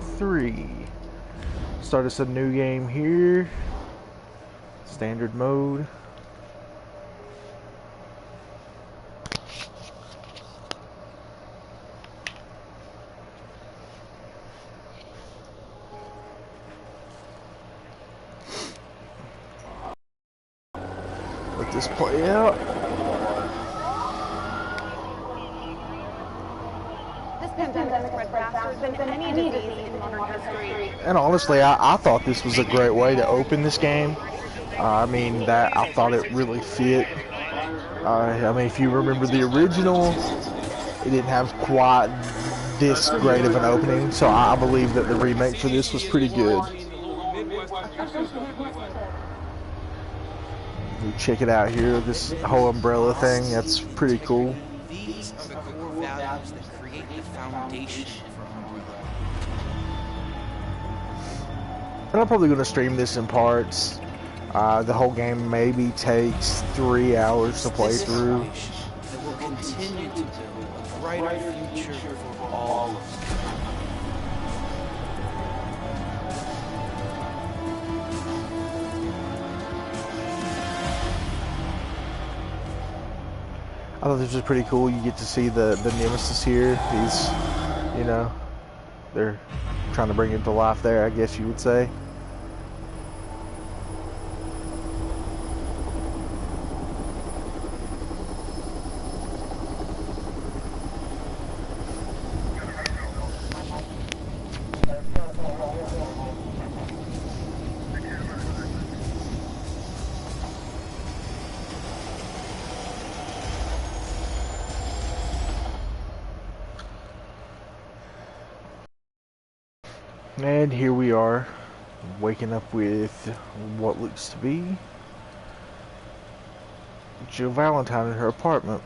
3. Start us a new game here. Standard mode. Let this play out. This pandemic spread faster than any disease in modern history. And honestly, I thought this was a great way to open this game. I mean, I thought it really fit. I mean, if you remember the original, it didn't have quite this great of an opening, so I believe that the remake for this was pretty good. You check it out here, this whole umbrella thing, that's pretty cool. These are the core values that create the foundation for Umbrella. And I'm probably going to stream this in parts. The whole game maybe takes 3 hours to play through. That will continue to build a brighter future for all of us. I thought this was pretty cool. You get to see the nemesis here. He's, you know, they're trying to bring him to life there, I guess you would say. And here we are, waking up with what looks to be Jill Valentine in her apartment.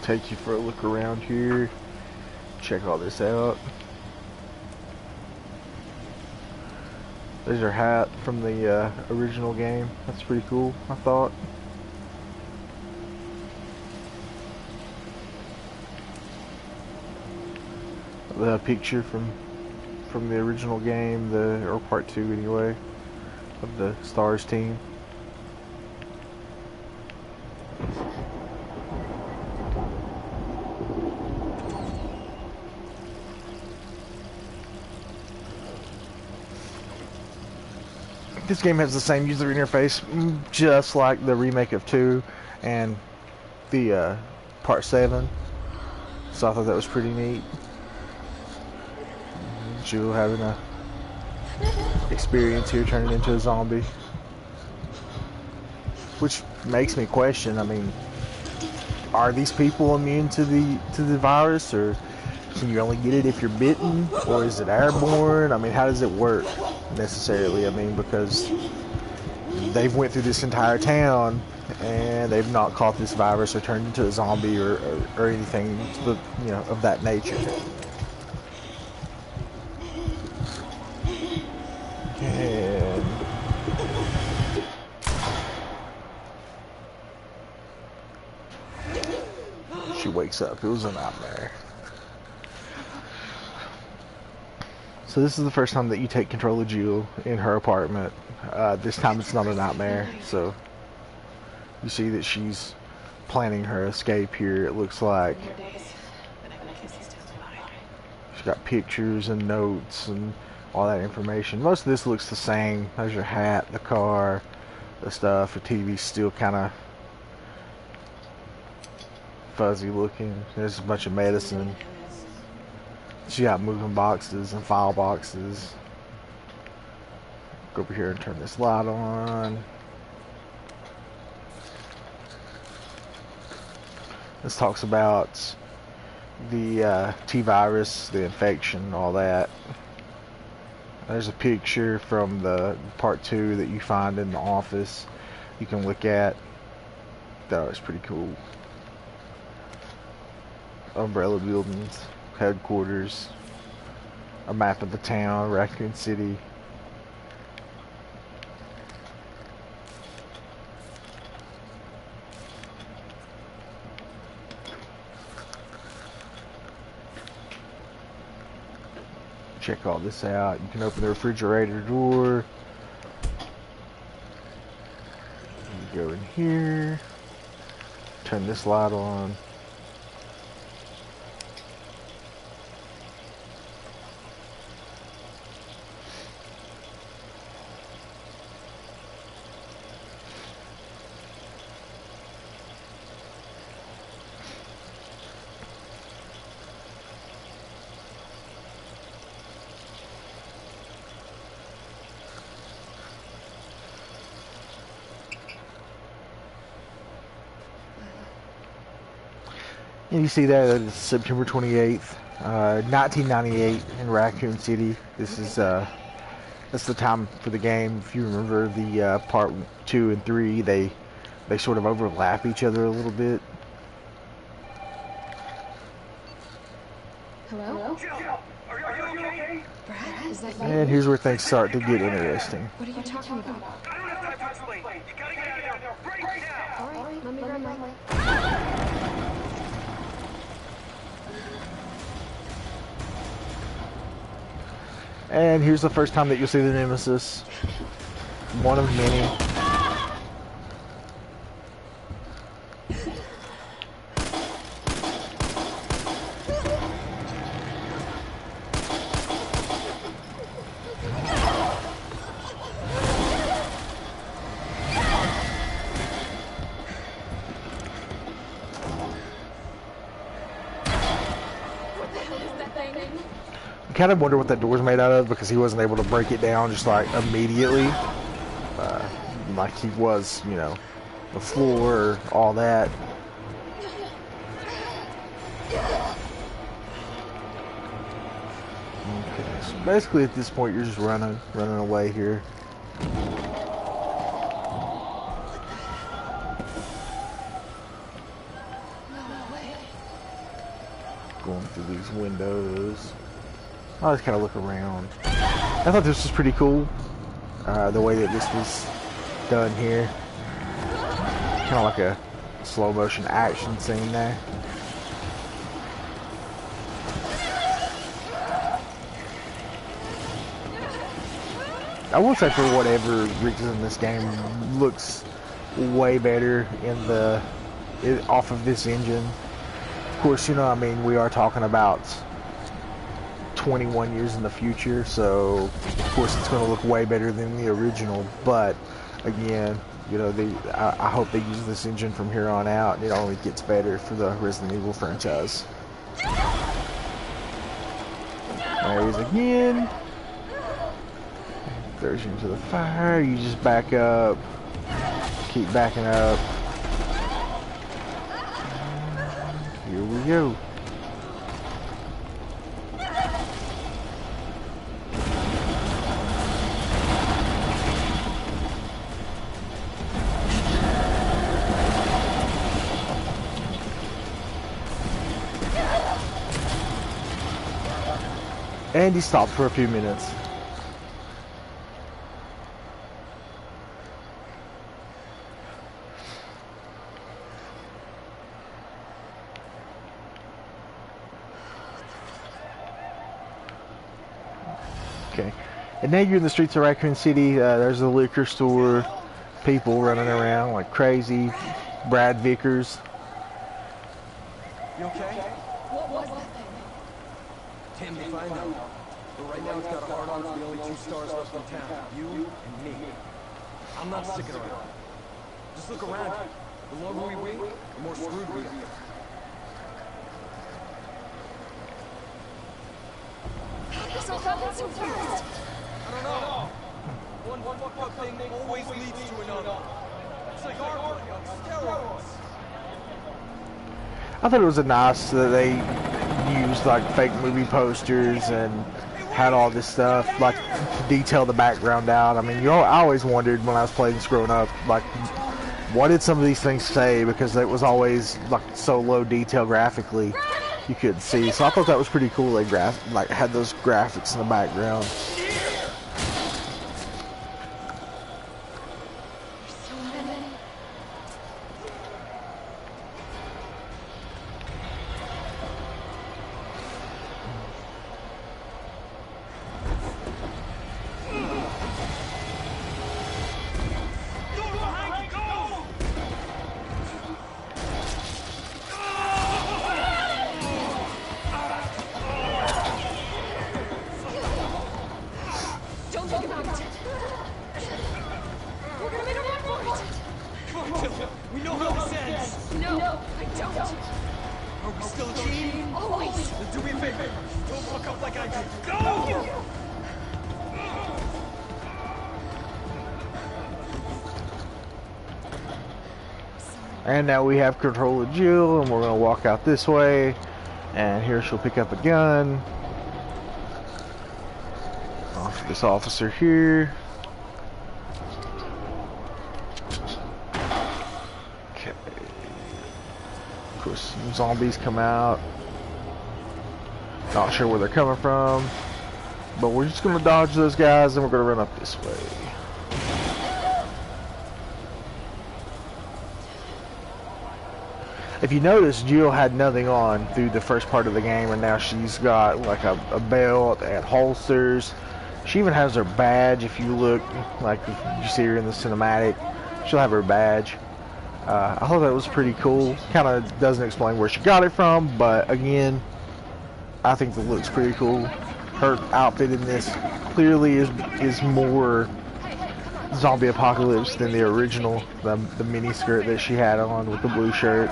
Take you for a look around here, check all this out. There's her hat from the original game. That's pretty cool, I thought. The picture from the original game, or part 2 anyway, of the Stars team. This game has the same user interface, just like the remake of 2 and the part 7. So I thought that was pretty neat. Jill having a experience here, turning into a zombie, which makes me question. I mean, are these people immune to the virus, or can you only get it if you're bitten, or is it airborne? I mean, how does it work necessarily? I mean, because they've went through this entire town and they've not caught this virus or turned into a zombie or anything, you know, of that nature. And she wakes up. It was a nightmare. So this is the first time that you take control of Jill in her apartment. This time it's not a nightmare. So you see that she's planning her escape here, it looks like. She's got pictures and notes and all that information. Most of this looks the same. There's your hat, the car, the stuff. The TV's still kind of fuzzy looking. There's a bunch of medicine. She got moving boxes and file boxes. Go over here and turn this light on. This talks about the T-virus, the infection, all that. There's a picture from the part 2 that you find in the office you can look at. That was pretty cool. Umbrella buildings, headquarters, a map of the town, Raccoon City. Check all this out. You can open the refrigerator door. You go in here. Turn this light on. And you see that it's September 28th, 1998 in Raccoon City. This is that's the time for the game. If you remember the part 2 and 3, they sort of overlap each other a little bit. Hello? Are you okay? Brad, is that you? And here's where things start to get interesting. What are you talking about? I don't have time to explain. You gotta get out of there right now. Alright, let me grab my... And here's the first time that you'll see the Nemesis. One of many. Kind of wonder what that door's made out of, because he wasn't able to break it down just like immediately, like he was, you know, the floor, all that. Okay, so basically at this point you're just running away here. Going through these windows. I'll just kind of look around. I thought this was pretty cool, the way that this was done here. Kind of like a slow motion action scene there. I will say, for whatever reason, this game looks way better off of this engine. Of course, you know, I mean, we are talking about 21 years in the future, so of course it's going to look way better than the original. But again, you know, I hope they use this engine from here on out, and it only gets better for the Resident Evil franchise. There he is again. Throws you into the fire. You just back up, keep backing up. Here we go. And he stopped for a few minutes. Okay. And now you're in the streets of Raccoon City. There's a liquor store. People running around like crazy. Brad Vickers. You okay? What was that thing? Damn if I know. But right now it's got a hard on for the only 2 stars left in town. You and me. I'm not sticking around. Just look around you. The longer we wait, the more screwed we are. This all happened so fast. I don't know. One fucked up thing always leads to another. It's like artwork on steroids. I thought it was nice that they used like fake movie posters and had all this stuff, like to detail the background out. I mean, I always wondered when I was playing this growing up, like what did some of these things say, because it was always like so low detail graphically you couldn't see. So I thought that was pretty cool. They like had those graphics in the background. And now we have control of Jill, and we're going to walk out this way, and here she'll pick up a gun off this officer here. Okay. Of course, some zombies come out. Not sure where they're coming from, but we're just going to dodge those guys, and we're going to run up this way. If you notice, Jill had nothing on through the first part of the game, and now she's got like a belt and holsters. She even has her badge. If you look, like if you see her in the cinematic, she'll have her badge. I thought that was pretty cool. Kind of doesn't explain where she got it from, but again, I think the look's pretty cool. Her outfit in this clearly is more zombie apocalypse than the original, the mini skirt that she had on with the blue shirt.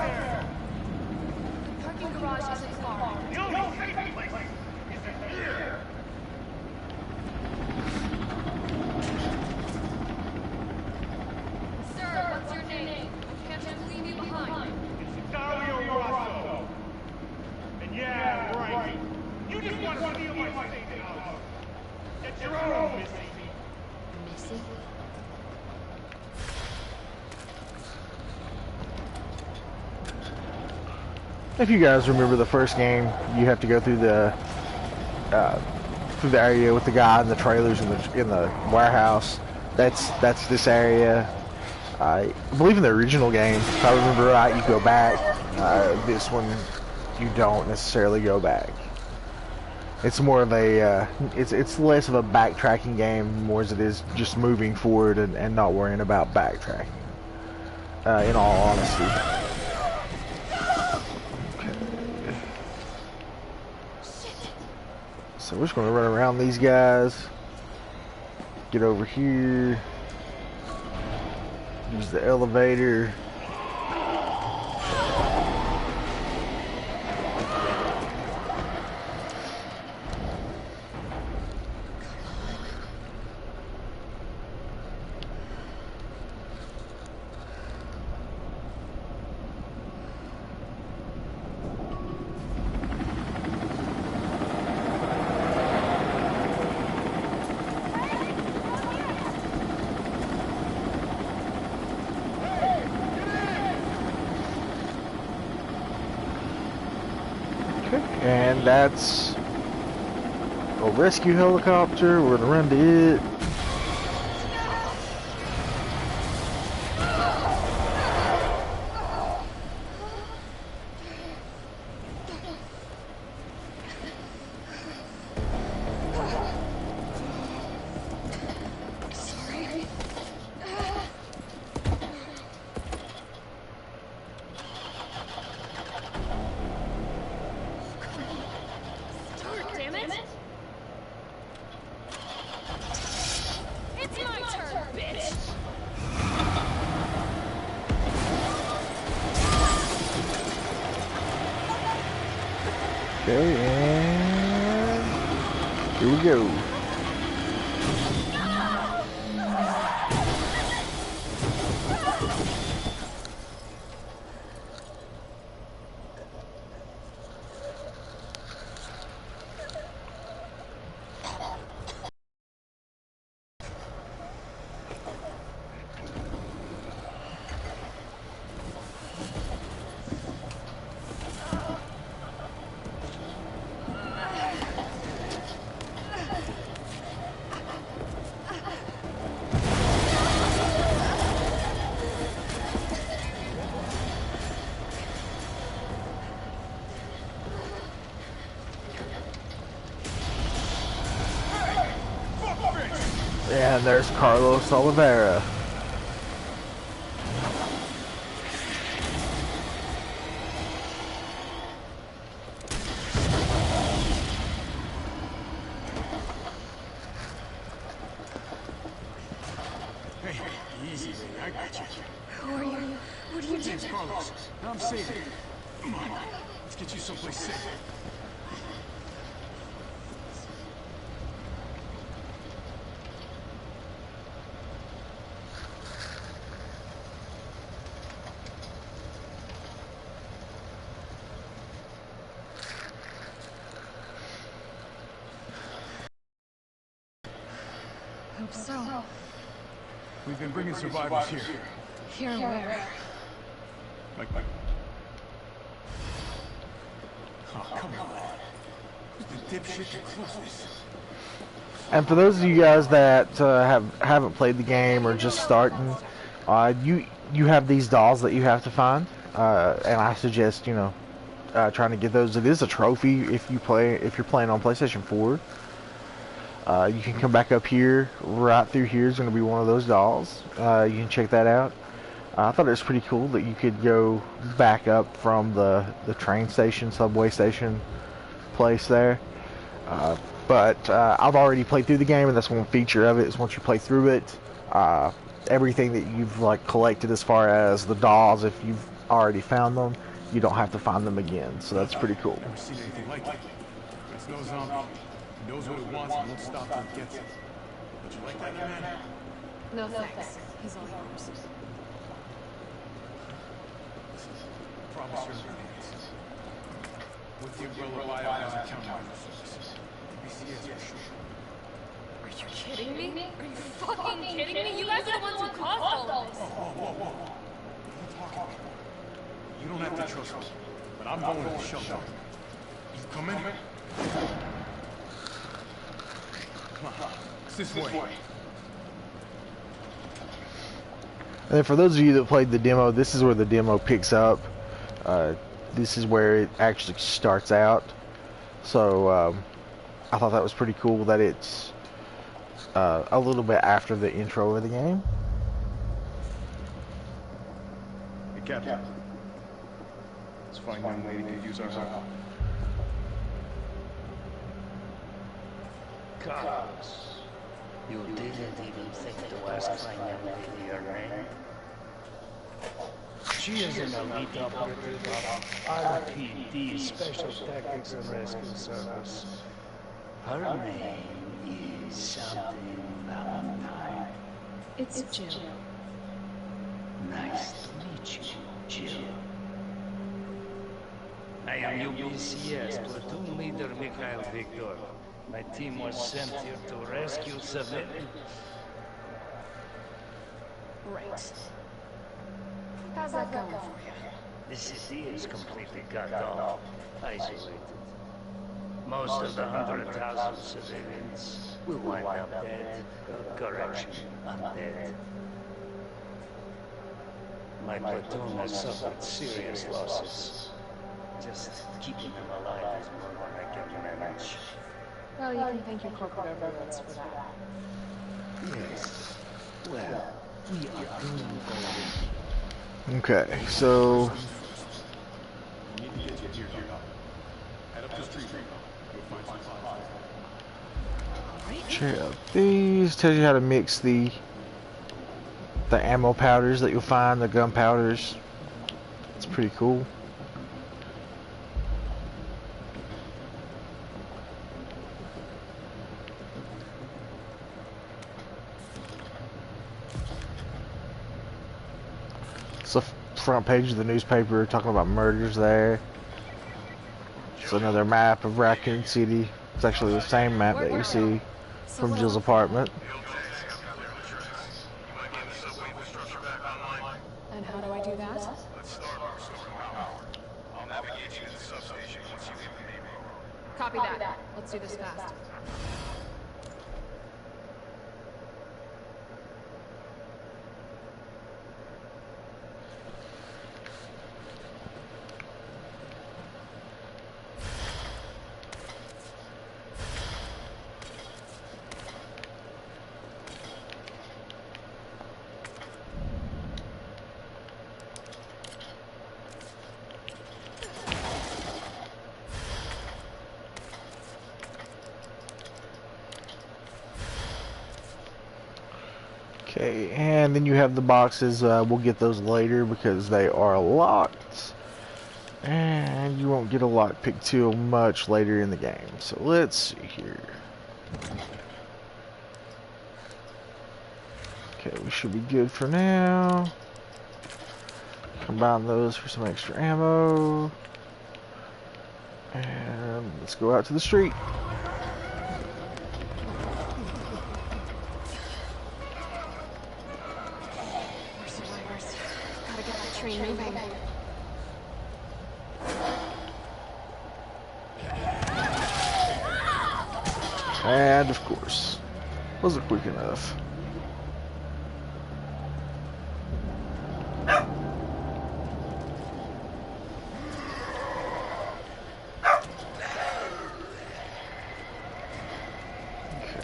If you guys remember the first game, you have to go through the area with the guy in the trailers in the warehouse. That's this area. I believe in the original game, if I remember right, you go back. This one, you don't necessarily go back. It's more of a it's less of a backtracking game, more as it is just moving forward and not worrying about backtracking. In all honesty. So we're just going to run around these guys, get over here, use the elevator. And that's a rescue helicopter. We're gonna run to it. Okay, and here we go. And there's Carlos Oliveira. Hey, easy, baby. I got you. Who are you? What do you do? Name's Carlos. I'm saving. Come on. Let's get you someplace safe. Hope so. We've been bringing survivors here. Here where? Like. Oh, come on. Who's the dipshit that closed this? And for those of you guys that haven't played the game or just starting, you have these dolls that you have to find, and I suggest trying to get those. It is a trophy if you're playing on PlayStation 4. You can come back up here. Right through here is going to be one of those dolls. You can check that out. I thought it was pretty cool that you could go back up from the train station, subway station place there. But I've already played through the game, and that's one feature of it is once you play through it, everything that you've collected as far as the dolls, if you've already found them, you don't have to find them again. So that's pretty cool. Never seen anything like it. It's no zombie. It knows what it wants and won't stop till it gets it. Would you like that, man? No thanks. He's all yours. Promise you're obedience. With the umbrella biohazard countermeasure services. BCS for sure. Are you kidding me? Are you fucking kidding me? You guys are the ones who caused all this. Whoa. What are you talking about? You don't have to trust me, but I'm going to the shelter. You coming? Come on. It's this way. And for those of you that played the demo, this is where the demo picks up. This is where it actually starts out. So I thought that was pretty cool that it's a little bit after the intro of the game. Hey, Captain. Let's find one lady to use our help. Carlos, you didn't even think to ask my young lady her name? She is an elite operative of RPD, Special Tactics and Rescue Service. Her name is something Valentine. It's Jill. Nice to meet you, Jill. I am UBCS platoon leader Mikhail Victor. My team was sent here to rescue civilians. Right. How's that going for you? The city is completely cut off, isolated. Most of the 100,000 civilians will wind up dead. Correction, undead. My platoon has suffered serious losses. Just keeping them alive is more than I can manage. Well, you can thank your corporate overlords for that. Yes. Well, we are doing all. Okay, so We need to get you here. Head up the street. You'll find supplies. check out these. Tells you how to mix the ammo powders that you'll find, the gun powders. It's pretty cool. It's the front page of the newspaper talking about murders there. It's another map of Raccoon City. It's actually the same map that you see from Jill's apartment. And how do I do that? I'll navigate you to the substation once you leave the main road. Copy that. Let's do this fast. And then you have the boxes. We'll get those later because they are locked. And you won't get a lockpick till much later in the game. So let's see here. Okay, we should be good for now. Combine those for some extra ammo. And let's go out to the street. We're survivors. Gotta get that train moving. And of course, wasn't quick enough.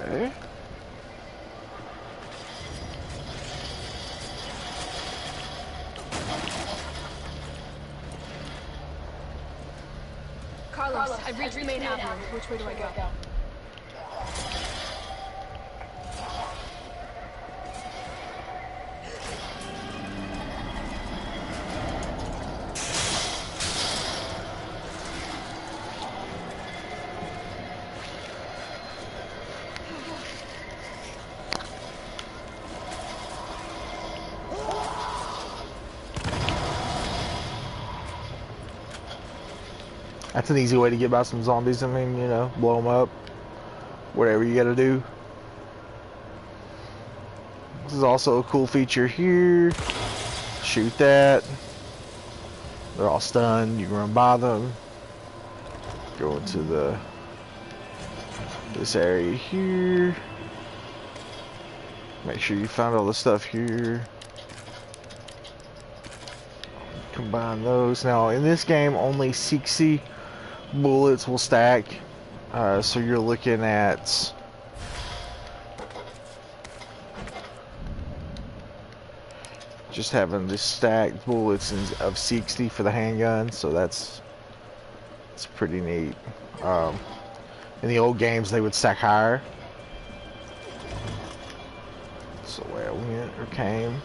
Okay. Carlos, I've reached the main avenue. Which way do I go? That's an easy way to get by some zombies. I mean, you know, blow them up. Whatever you gotta do. This is also a cool feature here. Shoot that. They're all stunned. You can run by them. Go into this area here. Make sure you find all the stuff here. Combine those. Now, in this game, only 60 bullets will stack. So you're looking at just having this stacked bullets of 60 for the handgun. So that's pretty neat. In the old games, they would stack higher. So where I went or came.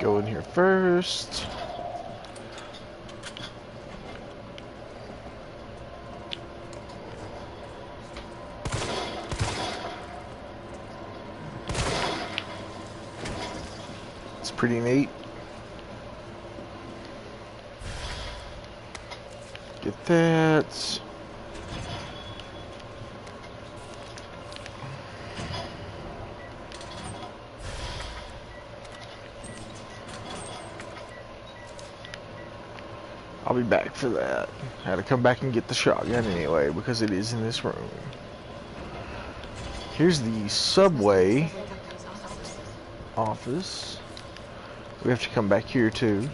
Go in here first. It's pretty neat. Get that. I'll be back for that. I had to come back and get the shotgun anyway because it is in this room. Here's the subway office. We have to come back here too.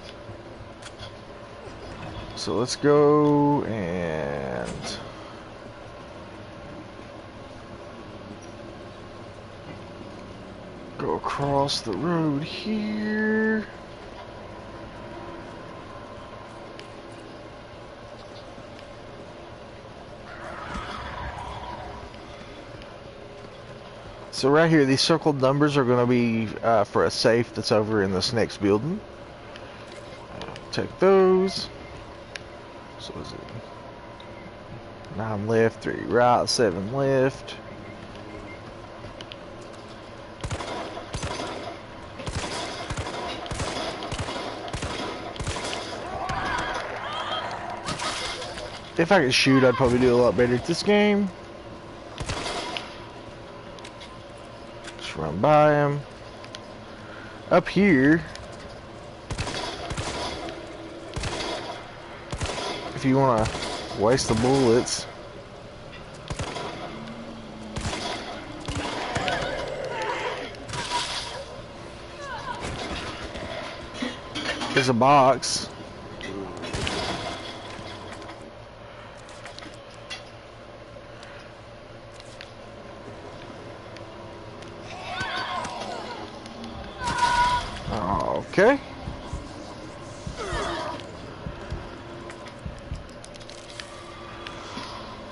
So let's go and go across the road here. So right here, these circled numbers are going to be for a safe that's over in this next building. Take those. So is it 9 left, 3 right, 7 left. If I could shoot, I'd probably do a lot better at this game. Run by him. Up here, if you want to waste the bullets, there's a box. Okay.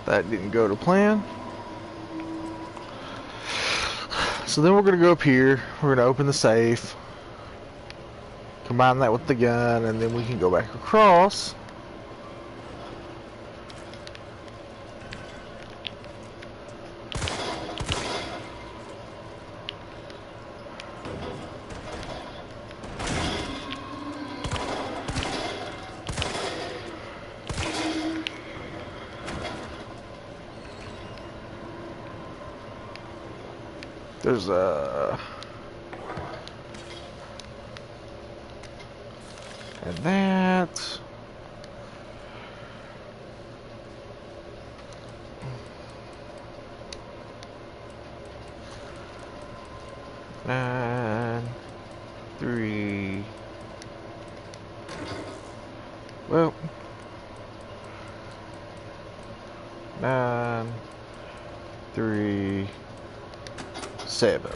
That didn't go to plan. So then we're going to go up here. We're going to open the safe. Combine that with the gun, and then we can go back across. There's and that. Nine, 3. Well, 9, 3, 7.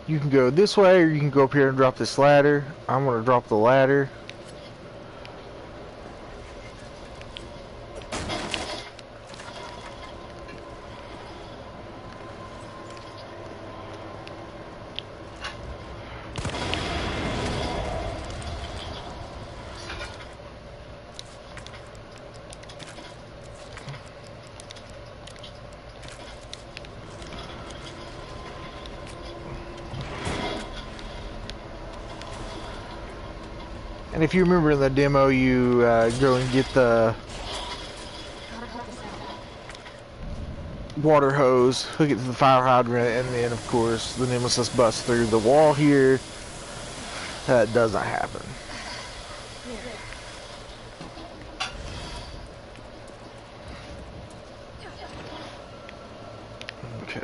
You can go this way, or you can go up here and drop this ladder. I'm going to drop the ladder. And if you remember in the demo, you go and get the water hose, hook it to the fire hydrant, and then of course the nemesis busts through the wall here. That does not happen. Okay.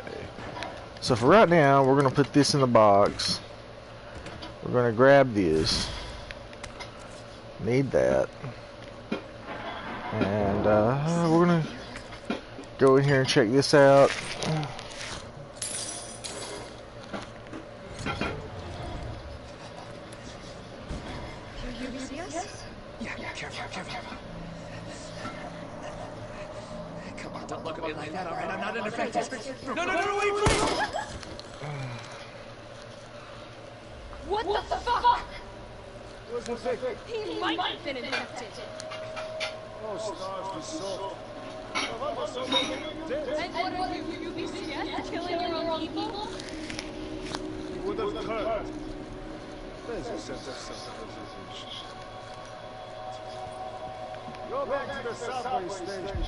So for right now, we're going to put this in the box. We're going to grab this. Need that. And we're gonna go in here and check this out. Yeah, careful. Come on, don't look at me like that, alright? I'm not ineffective. No, wait, please! What the fuck? He Might have been infected. Oh, stars be so. And what are you UBCS? Killing your own people? He would have hurt. There's a sense of self-preservation. Go back to the subway station.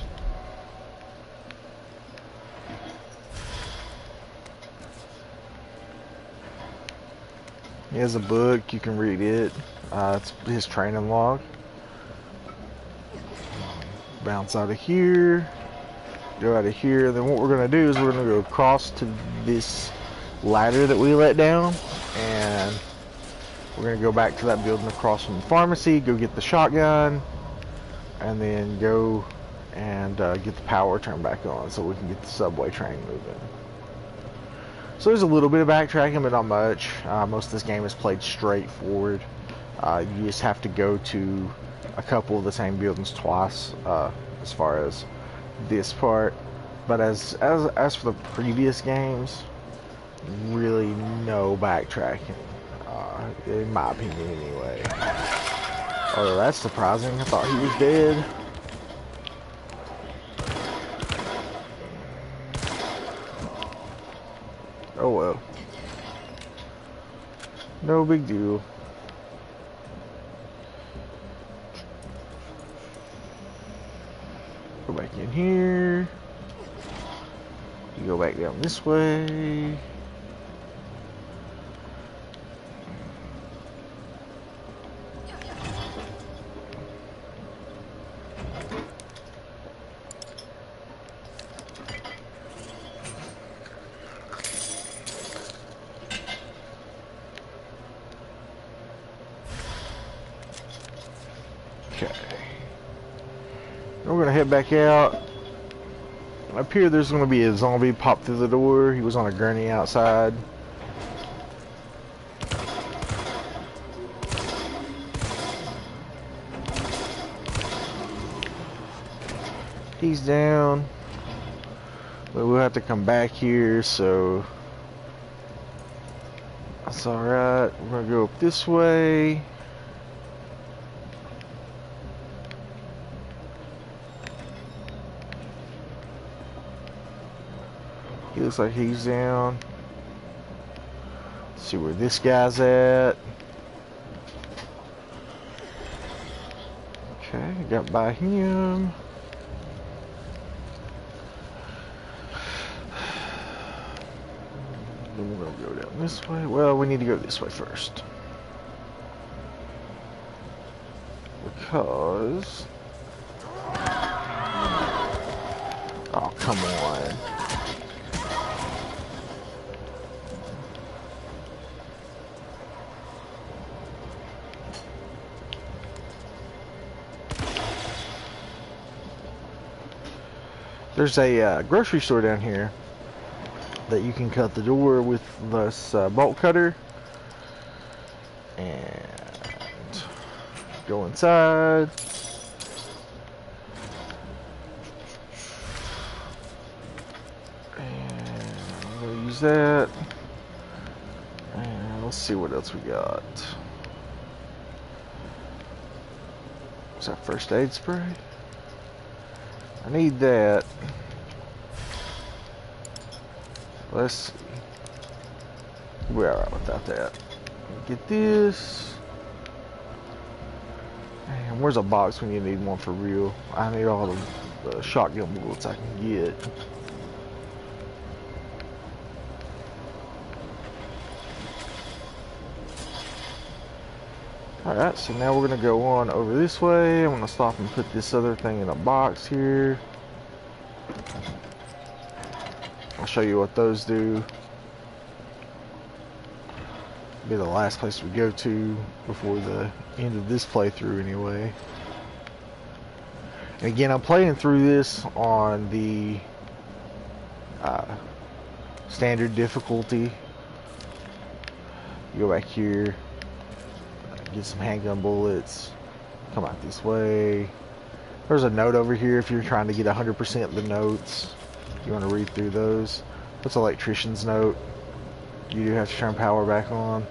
He has a book, you can read it. It's his training log. Bounce out of here, go out of here. Then what we're gonna do is we're gonna go across to this ladder that we let down, and we're gonna go back to that building across from the pharmacy, go get the shotgun, and then go and get the power turned back on so we can get the subway train moving. So there's a little bit of backtracking, but not much. Most of this game is played straightforward. You just have to go to a couple of the same buildings twice, as far as this part. But as for the previous games, really no backtracking, in my opinion anyway. Oh, that's surprising. I thought he was dead. Oh well. No big deal. Go back in here. You go back down this way. Okay. We're gonna head back out. Up here, there's gonna be a zombie pop through the door. He was on a gurney outside. He's down. But we'll have to come back here, so that's alright. We're gonna go up this way. He looks like he's down. Let's see where this guy's at. Okay, got by him. Then we're gonna go down this way. Well, we need to go this way first. Because... oh, come on. There's a grocery store down here that you can cut the door with this bolt cutter and go inside. And I'm gonna use that. And let's see what else we got. Is that first aid spray? I need that. Let's see. We're alright without that. Get this. And where's a box when you need one for real? I need all the shotgun bullets I can get. Alright, so now we're going to go on over this way. I'm going to stop and put this other thing in a box here. I'll show you what those do. Be the last place we go to before the end of this playthrough anyway. And again, I'm playing through this on the standard difficulty. You go back here. Get some handgun bullets. Come out this way. There's a note over here if you're trying to get 100% of the notes. You want to read through those. That's an electrician's note. You do have to turn power back on.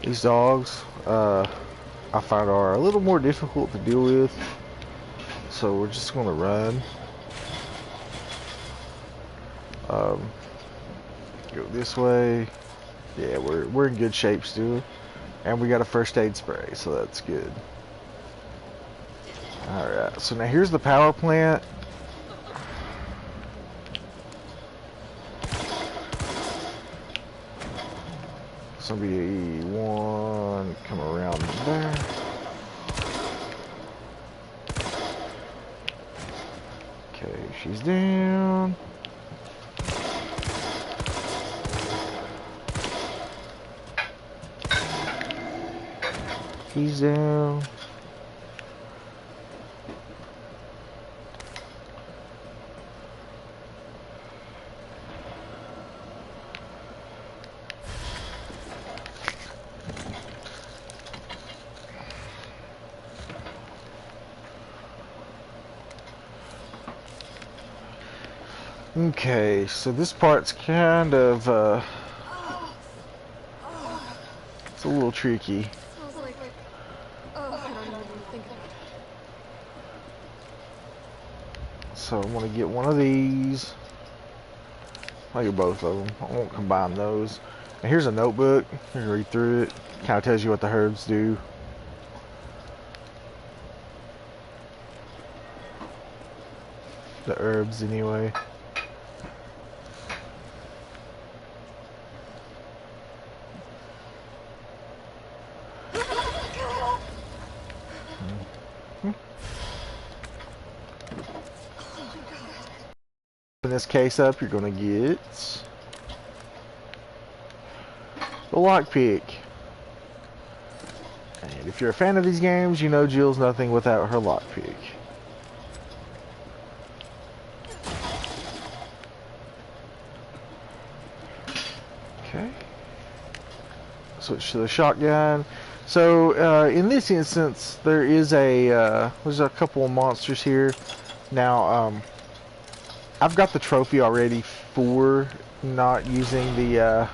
These dogs, I find are a little more difficult to deal with, so we're just going to run. Go this way. Yeah, we're in good shape still, and we got a first aid spray, so that's good. All right, so now here's the power plant. Somebody one come around there. Okay, she's down. He's down. Okay, so this part's kind of, it's a little tricky. Smells like, I don't even think about it. So I'm gonna get one of these. I'll get both of them. I won't combine those. And here's a notebook. You can read through it. Kind of tells you what the herbs do. The herbs, anyway. this case up, you're gonna get the lockpick. And if you're a fan of these games, you know Jill's nothing without her lockpick. Okay. Switch to the shotgun. So in this instance, there's a couple of monsters here. Now, I've got the trophy already for not using the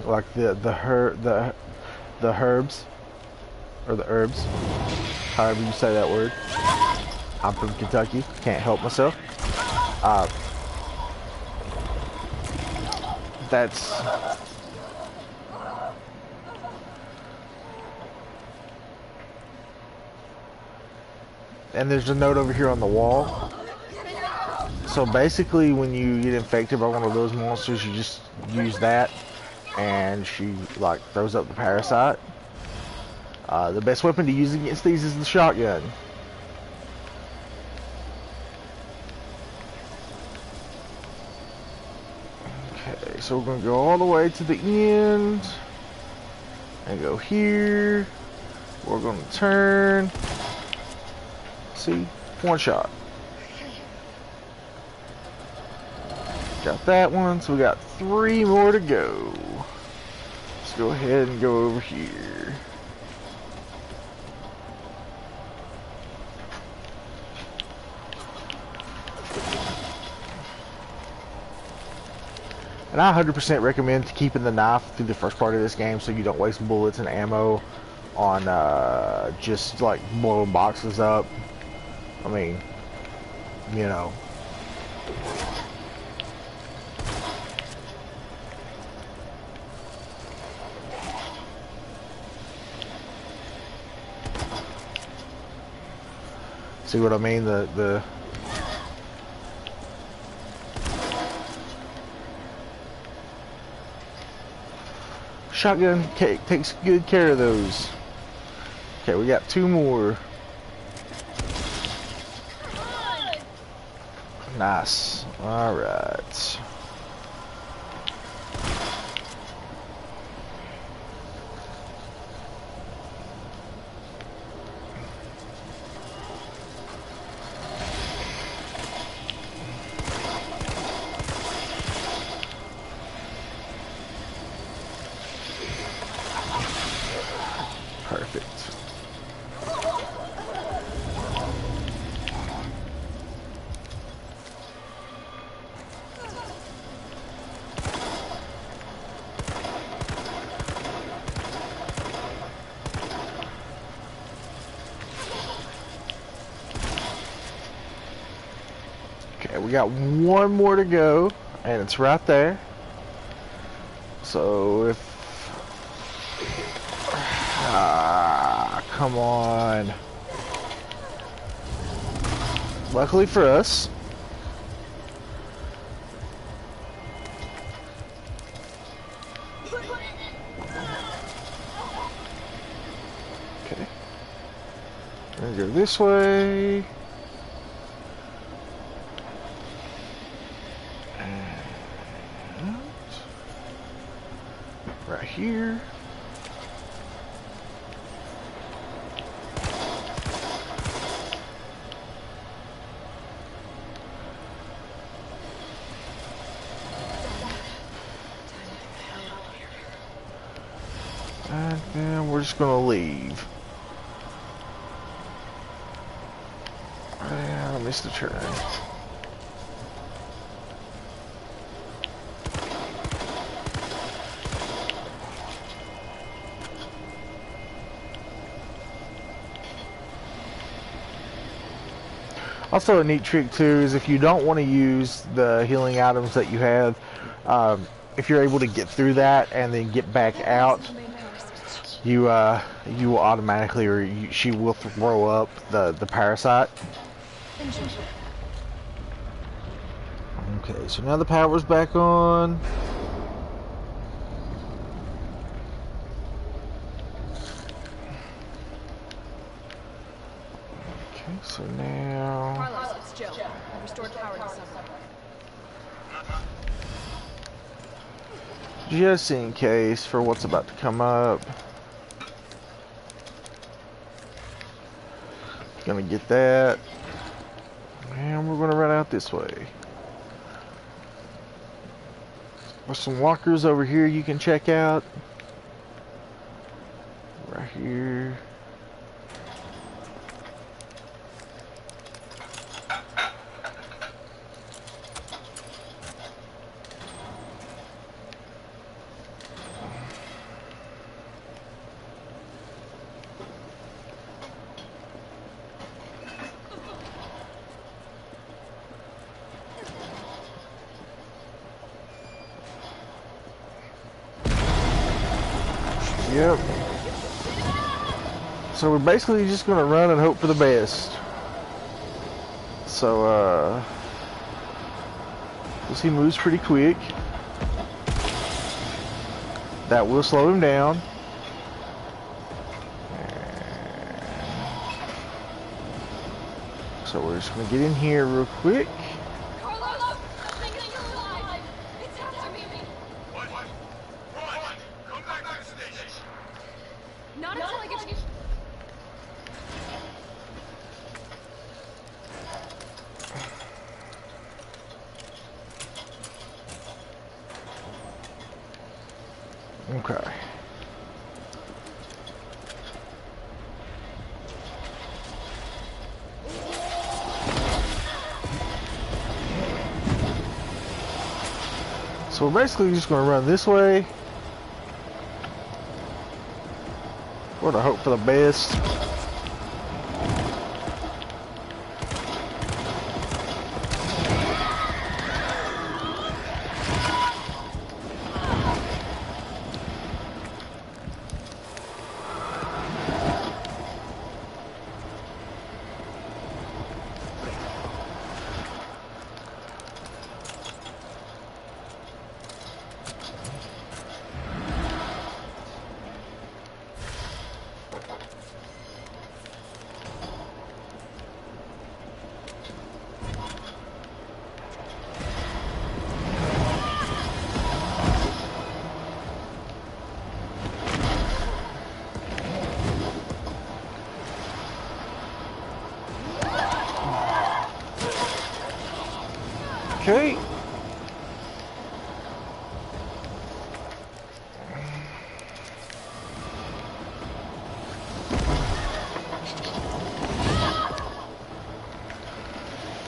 like the herbs or the herbs, however you say that word. I'm from Kentucky, can't help myself. That's and there's a note over here on the wall. So basically, when you get infected by one of those monsters, you just use that, and she like throws up the parasite. The best weapon to use against these is the shotgun. Okay, so we're gonna go all the way to the end and go here. We're gonna turn. See, one shot. Got that one, so we got 3 more to go. Let's go ahead and go over here. And I 100% recommend keeping the knife through the first part of this game so you don't waste bullets and ammo on just like blowing boxes up. I mean, you know. See what I mean? The shotgun takes good care of those. Okay, we got 2 more. Nice. Alright. Perfect. Okay, we got 1 more to go, and it's right there. So if come on. Luckily for us, okay, I'm gonna go this way. And right here. And then we're just gonna leave. I missed the turn. Also, a neat trick too is if you don't want to use the healing items that you have, if you're able to get through that and then get back out, you will automatically, or she will throw up the parasite. Okay, so now the power's back on. Okay, so now... Carlos, it's Joe. I've restored power to subway. Just in case for what's about to come up. Gonna get that. And we're gonna run out this way. There's some walkers over here you can check out. Right here. Yep. So we're basically just gonna run and hope for the best. So he moves pretty quick. That will slow him down. So we're just gonna get in here real quick. Carlos! I think you're alive! It's after me! What? Run! Come back to the station! Not until I get to you. Okay. So we're basically just going to run this way. We're going to hope for the best. Okay.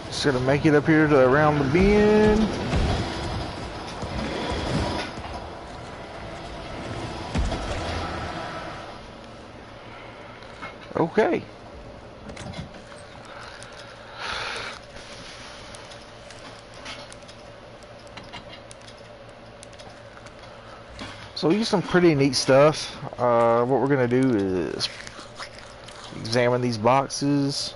Just gonna make it up here to around the bend. Okay. So we use some pretty neat stuff. What we're gonna do is examine these boxes.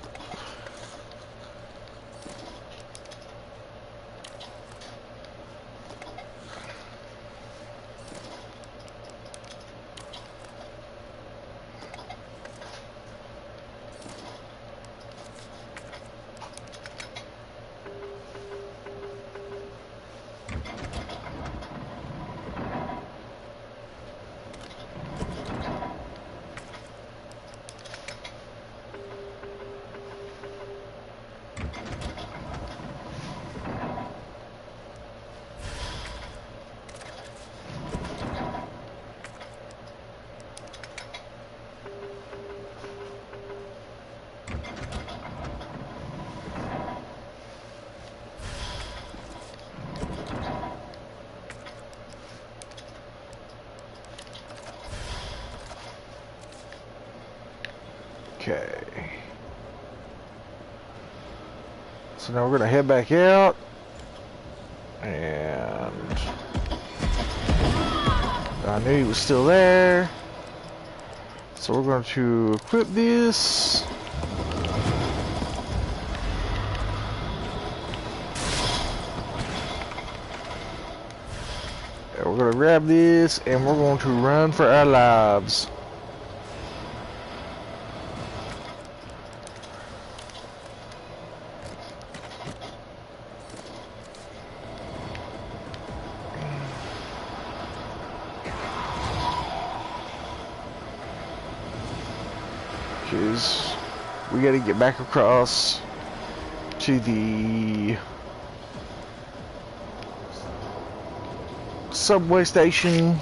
Okay. So now we're gonna head back out, and I knew he was still there. So we're going to equip this. And we're gonna grab this, and we're going to run for our lives. Because we got to get back across to the subway station.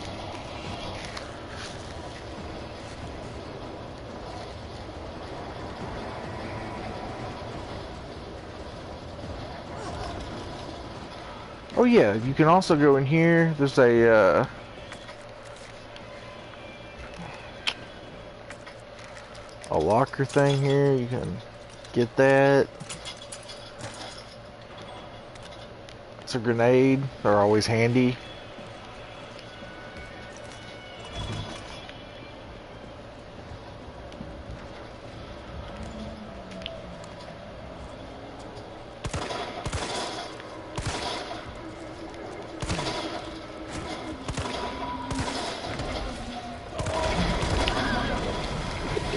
Oh yeah, you can also go in here. There's a locker thing here. You can get that. It's a grenade. They're always handy.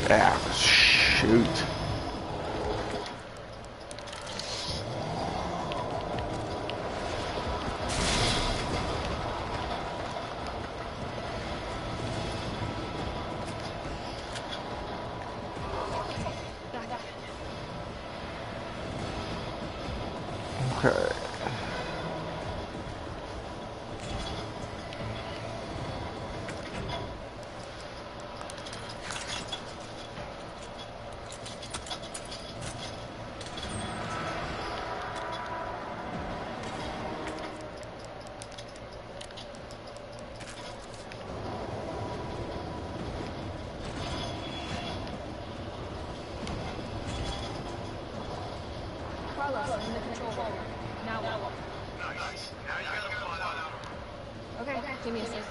Ah, shoot. Okay. Carlos, I'm in the control room. Now what? Nice. Now you gotta find out. Okay, give me a sec.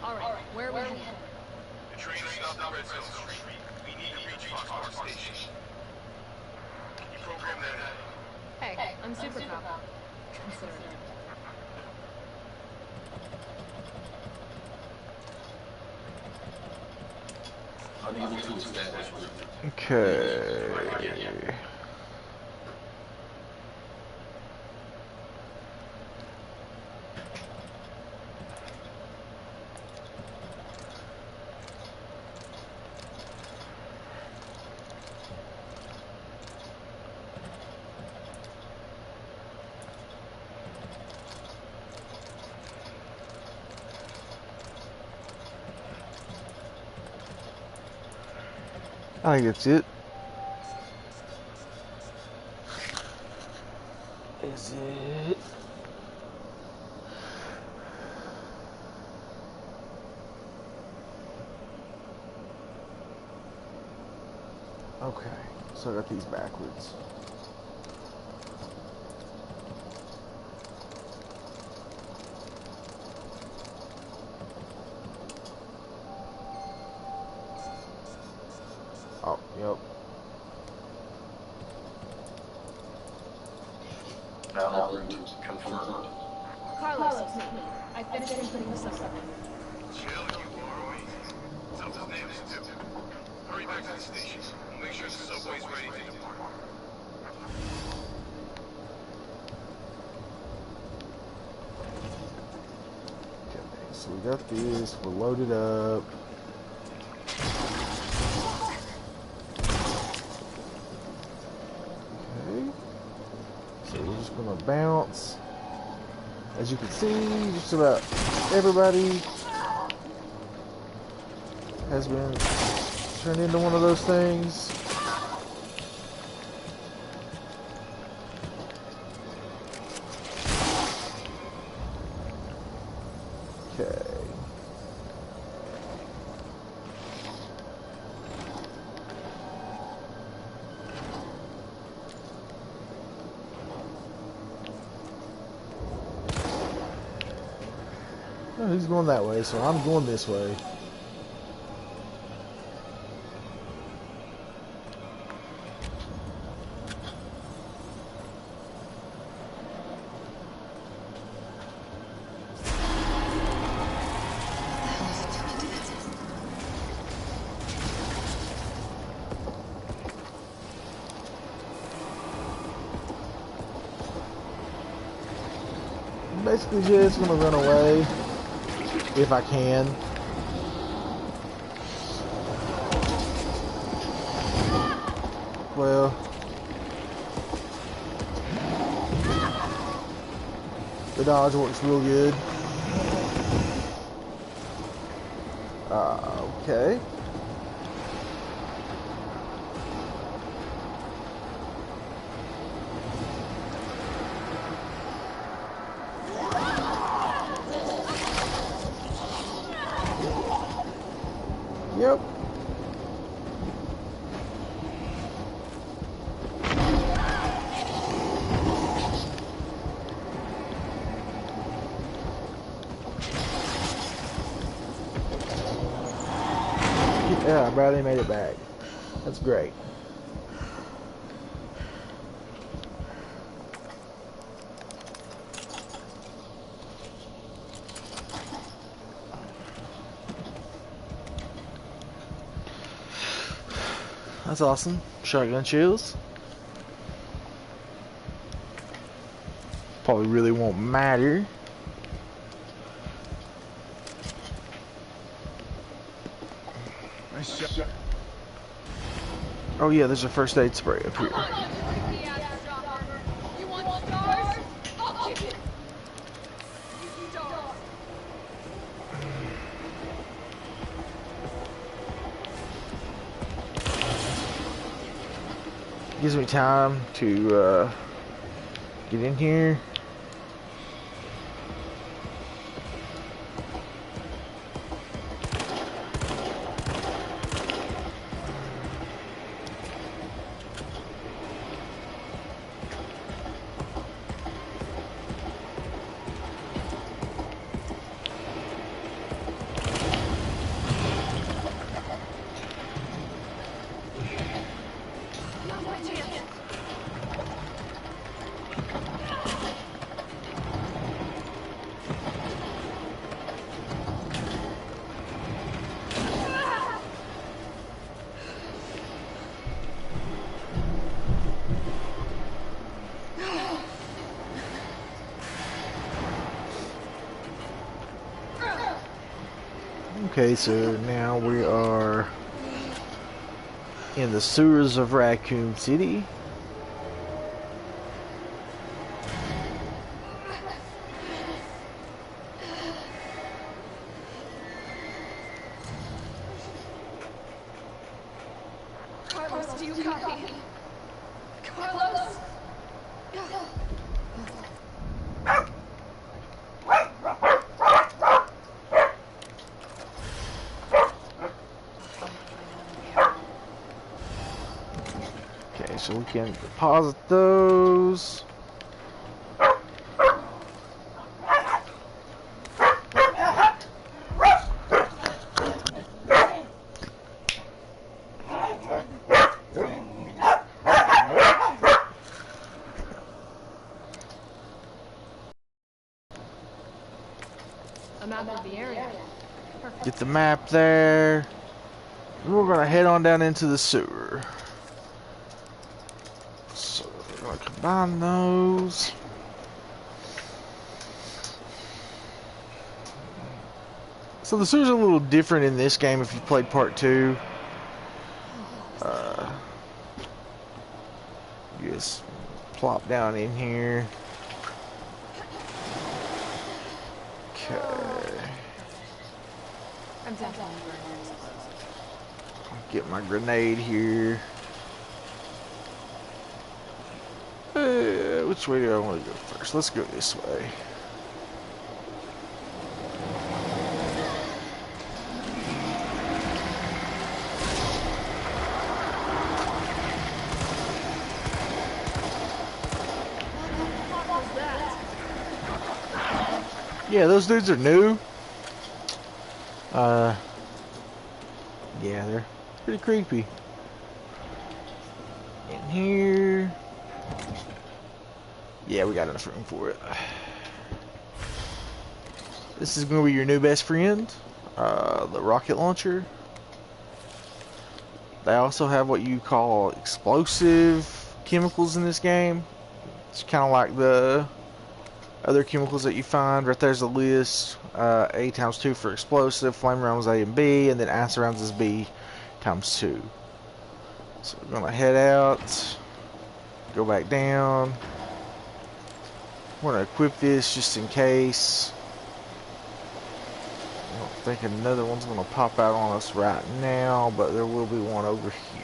Alright, where are we headed? The train stopped at Red Zone Street. We need to reach Fox Park Station. Can you program that? Hey, I'm super cop. Consider it. Unable to establish route. Okay. I think that's it. Is it? Okay, so I got these backwards. Oh, yep. Now route confirmed. Carlos, it's me. I finished inputting the subway. Chill, you are amazing. Something's names too. Hurry back to the station. We'll make sure the subway's ready to depart. Okay, so we got this. We're loaded up. Okay. So we're just gonna bounce. As you can see, just about everybody has been turned into one of those things. Okay. Oh, he's going that way, so I'm going this way. basically just gonna run away if I can. Well, the dodge works real good. Okay. Yep. Yeah, I barely made it back. That's great. That's awesome. Shotgun shells. Probably really won't matter. Nice shot. Oh yeah, there's a first aid spray up here. You want stars? I'll give it. You stars. Gives me time to get in here. Okay, so now we are in the sewers of Raccoon City. Carlos, do you copy? Carlos? Okay, so we can deposit those. A map of the area. Get the map there. And we're gonna head on down into the sewer. So we're gonna combine those. So the sewer's a little different in this game if you played part 2. You just plop down in here. Okay. I'm definitely burning explosives. Get my grenade here. Which way do I want to go first? Let's go this way. Yeah, those dudes are new. Yeah, they're pretty creepy. In here. Yeah, we got enough room for it. This is going to be your new best friend, the rocket launcher. They also have what you call explosive chemicals in this game. It's kind of like the Other chemicals that you find, right there's a list. A times 2 for explosive, flame rounds A and B, and then acid rounds is B times 2. So we're gonna head out, go back down. We're gonna equip this just in case. I don't think another one's gonna pop out on us right now, but there will be one over here.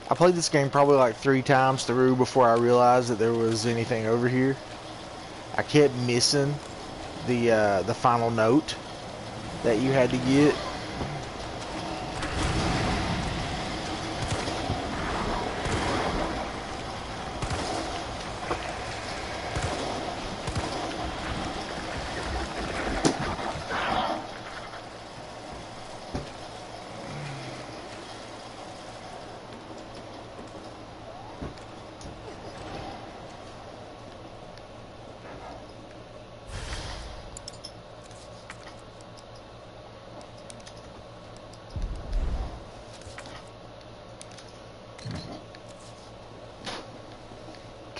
I played this game probably like 3 times through before I realized that there was anything over here. I kept missing the final note that you had to get.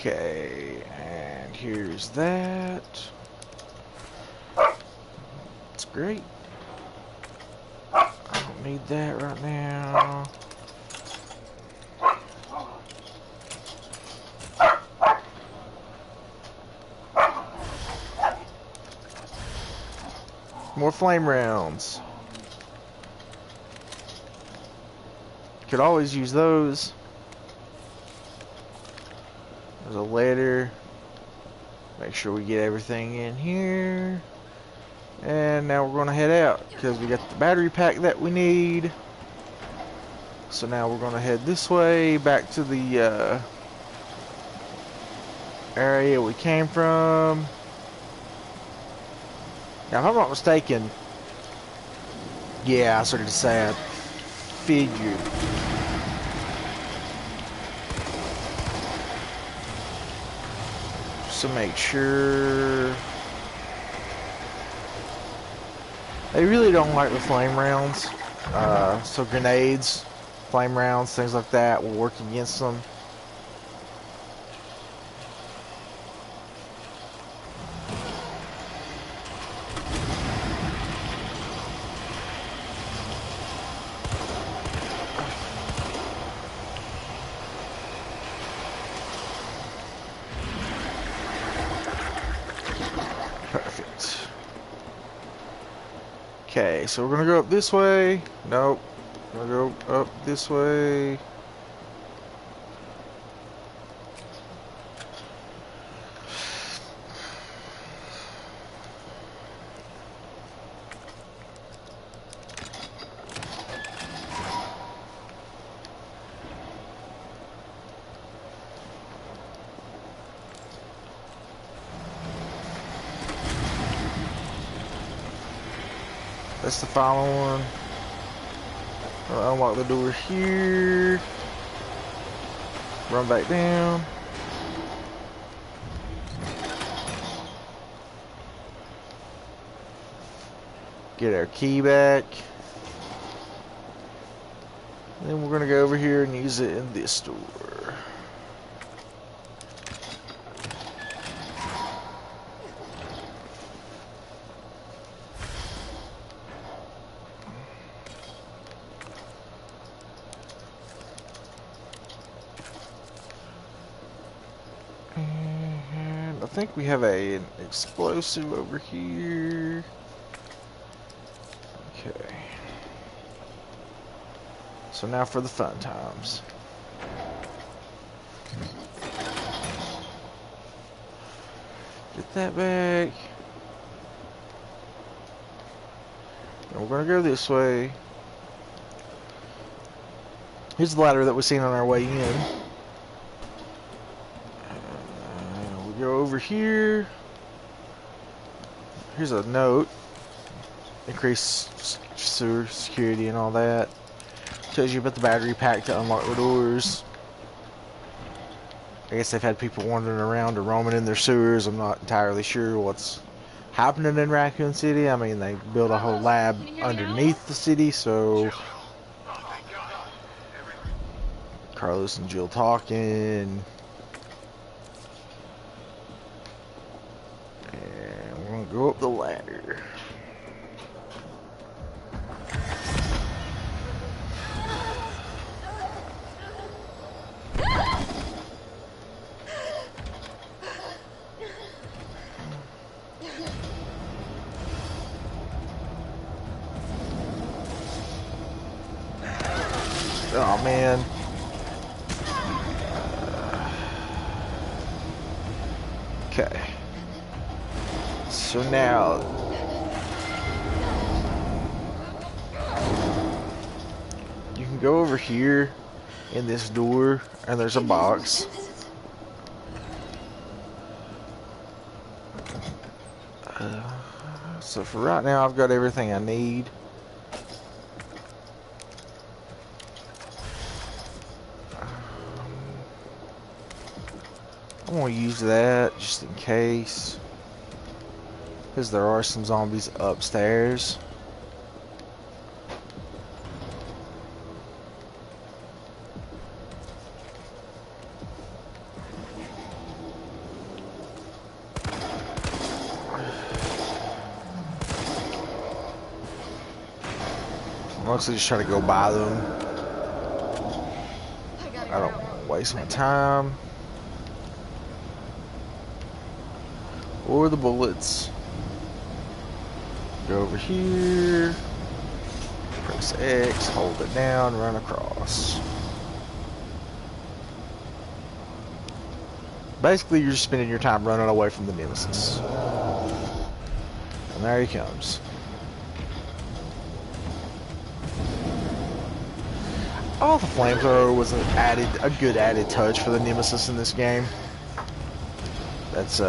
Okay, and here's that. It's great. I don't need that right now. More flame rounds. Could always use those. There's a letter. Make sure we get everything in here. And now we're going to head out because we got the battery pack that we need. So now we're going to head this way back to the area we came from. Now, if I'm not mistaken, yeah, I started to say I figured. To make sure they really don't like the flame rounds, so grenades, flame rounds, things like that will work against them. Perfect. Okay, so we're gonna go up this way. Nope. We're gonna go up this way. That's the final one. I'll unlock the door here. Run back down. Get our key back. Then we're gonna go over here and use it in this door. I think we have an explosive over here. Okay. So now for the fun times. Get that back. And we're gonna go this way. Here's the ladder that we've seen on our way in. Go over here. here's a note. Increase sewer security and all that. Tells you about the battery pack to unlock the doors. I guess they've had people wandering around or roaming in their sewers. I'm not entirely sure what's happening in Raccoon City. I mean, they built a whole lab underneath the city, so Carlos and Jill talking. And we're gonna go up the ladder. Oh man. Okay. So now you can go over here in this door and there's a box. So for right now I've got everything I need. I'm gonna use that just in case, because there are some zombies upstairs. I'm mostly just trying to go by them. I don't want to waste my time. Or the bullets. Go over here. Press X, hold it down, run across. Basically, you're just spending your time running away from the nemesis. And there he comes. Oh, the flamethrower was a good added touch for the nemesis in this game. That's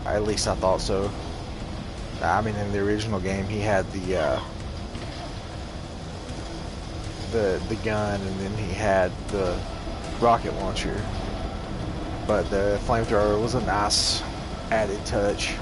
at least I thought so. I mean, in the original game, he had the gun, and then he had the rocket launcher. But the flamethrower was a nice added touch.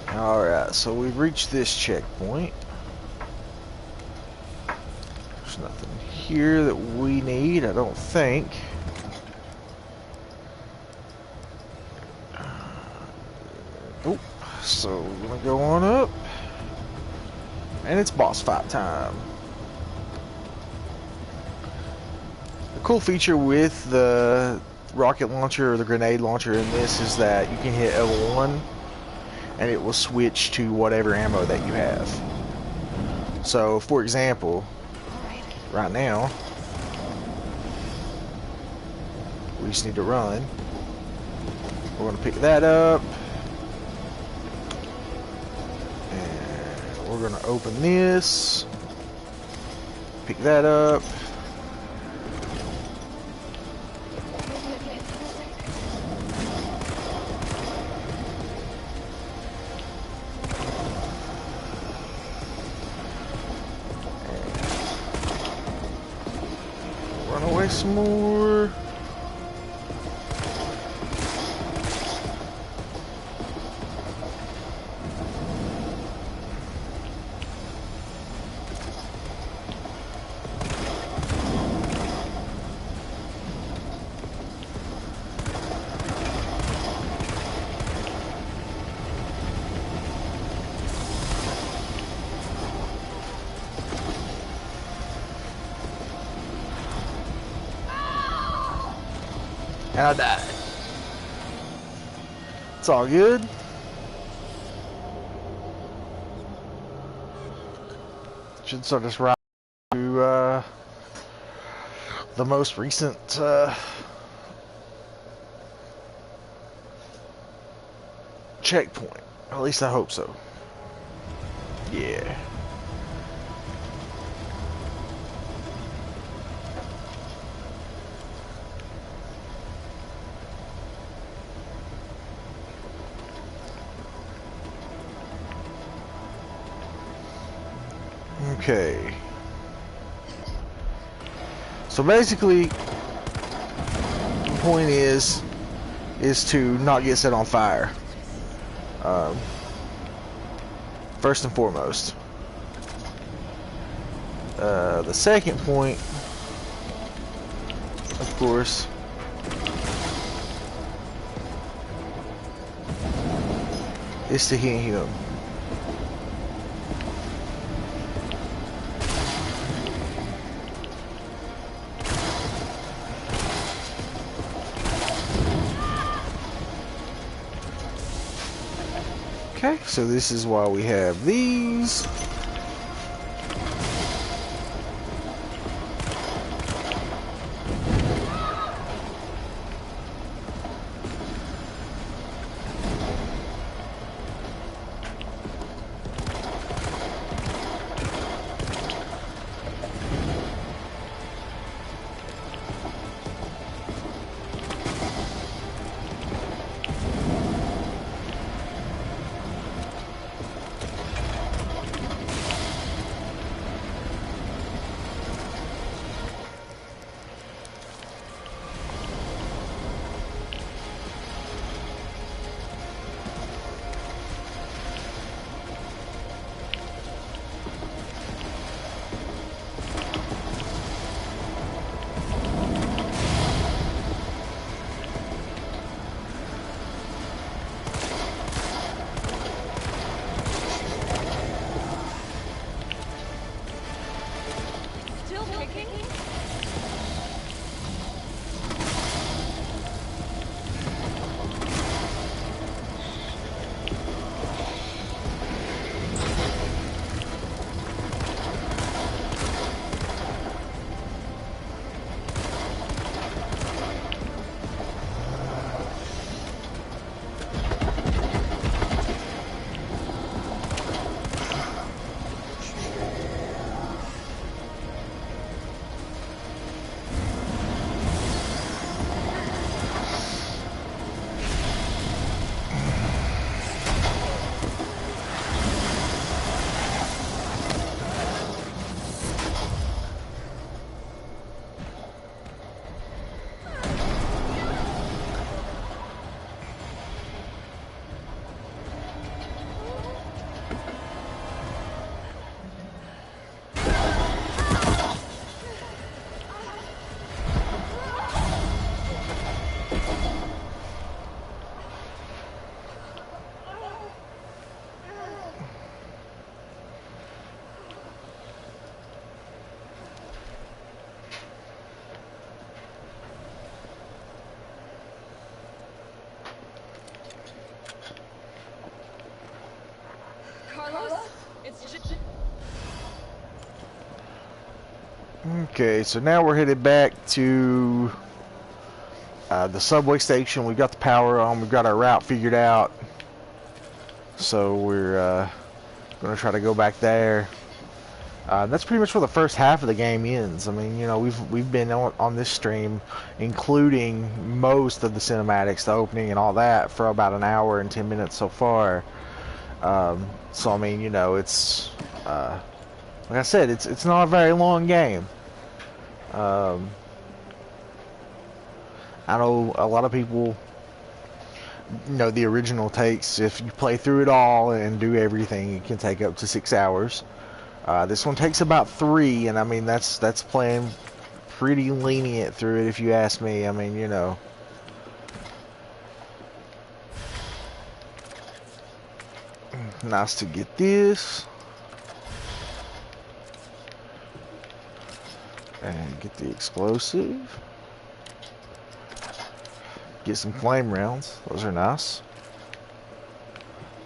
Alright, so we've reached this checkpoint. There's nothing here that we need, I don't think. Oh, so we're gonna go on up. And it's boss fight time. The cool feature with the rocket launcher or the grenade launcher in this is that you can hit L1 and it will switch to whatever ammo that you have. So, for example, right now, we just need to run. We're going to pick that up. And we're going to open this. Pick that up. Some more. And I died. It's all good. Should start us right to the most recent checkpoint. At least I hope so. Yeah. Okay. So basically, the point is to not get set on fire. First and foremost. The second point, of course, is to hit him. Okay, so this is why we have these. Okay, so now we're headed back to the subway station. We've got the power on. We've got our route figured out. So we're going to try to go back there. That's pretty much where the first half of the game ends. I mean, you know, we've been on this stream, including most of the cinematics, the opening and all that, for about an hour and 10 minutes so far. So I mean, you know, it's like I said, it's not a very long game. I know a lot of people, you know, the original takes, if you play through it all and do everything, it can take up to 6 hours. This one takes about 3, and I mean, that's playing pretty lenient through it, if you ask me. I mean, you know. Nice to get this. And get the explosive. Get some flame rounds. Those are nice.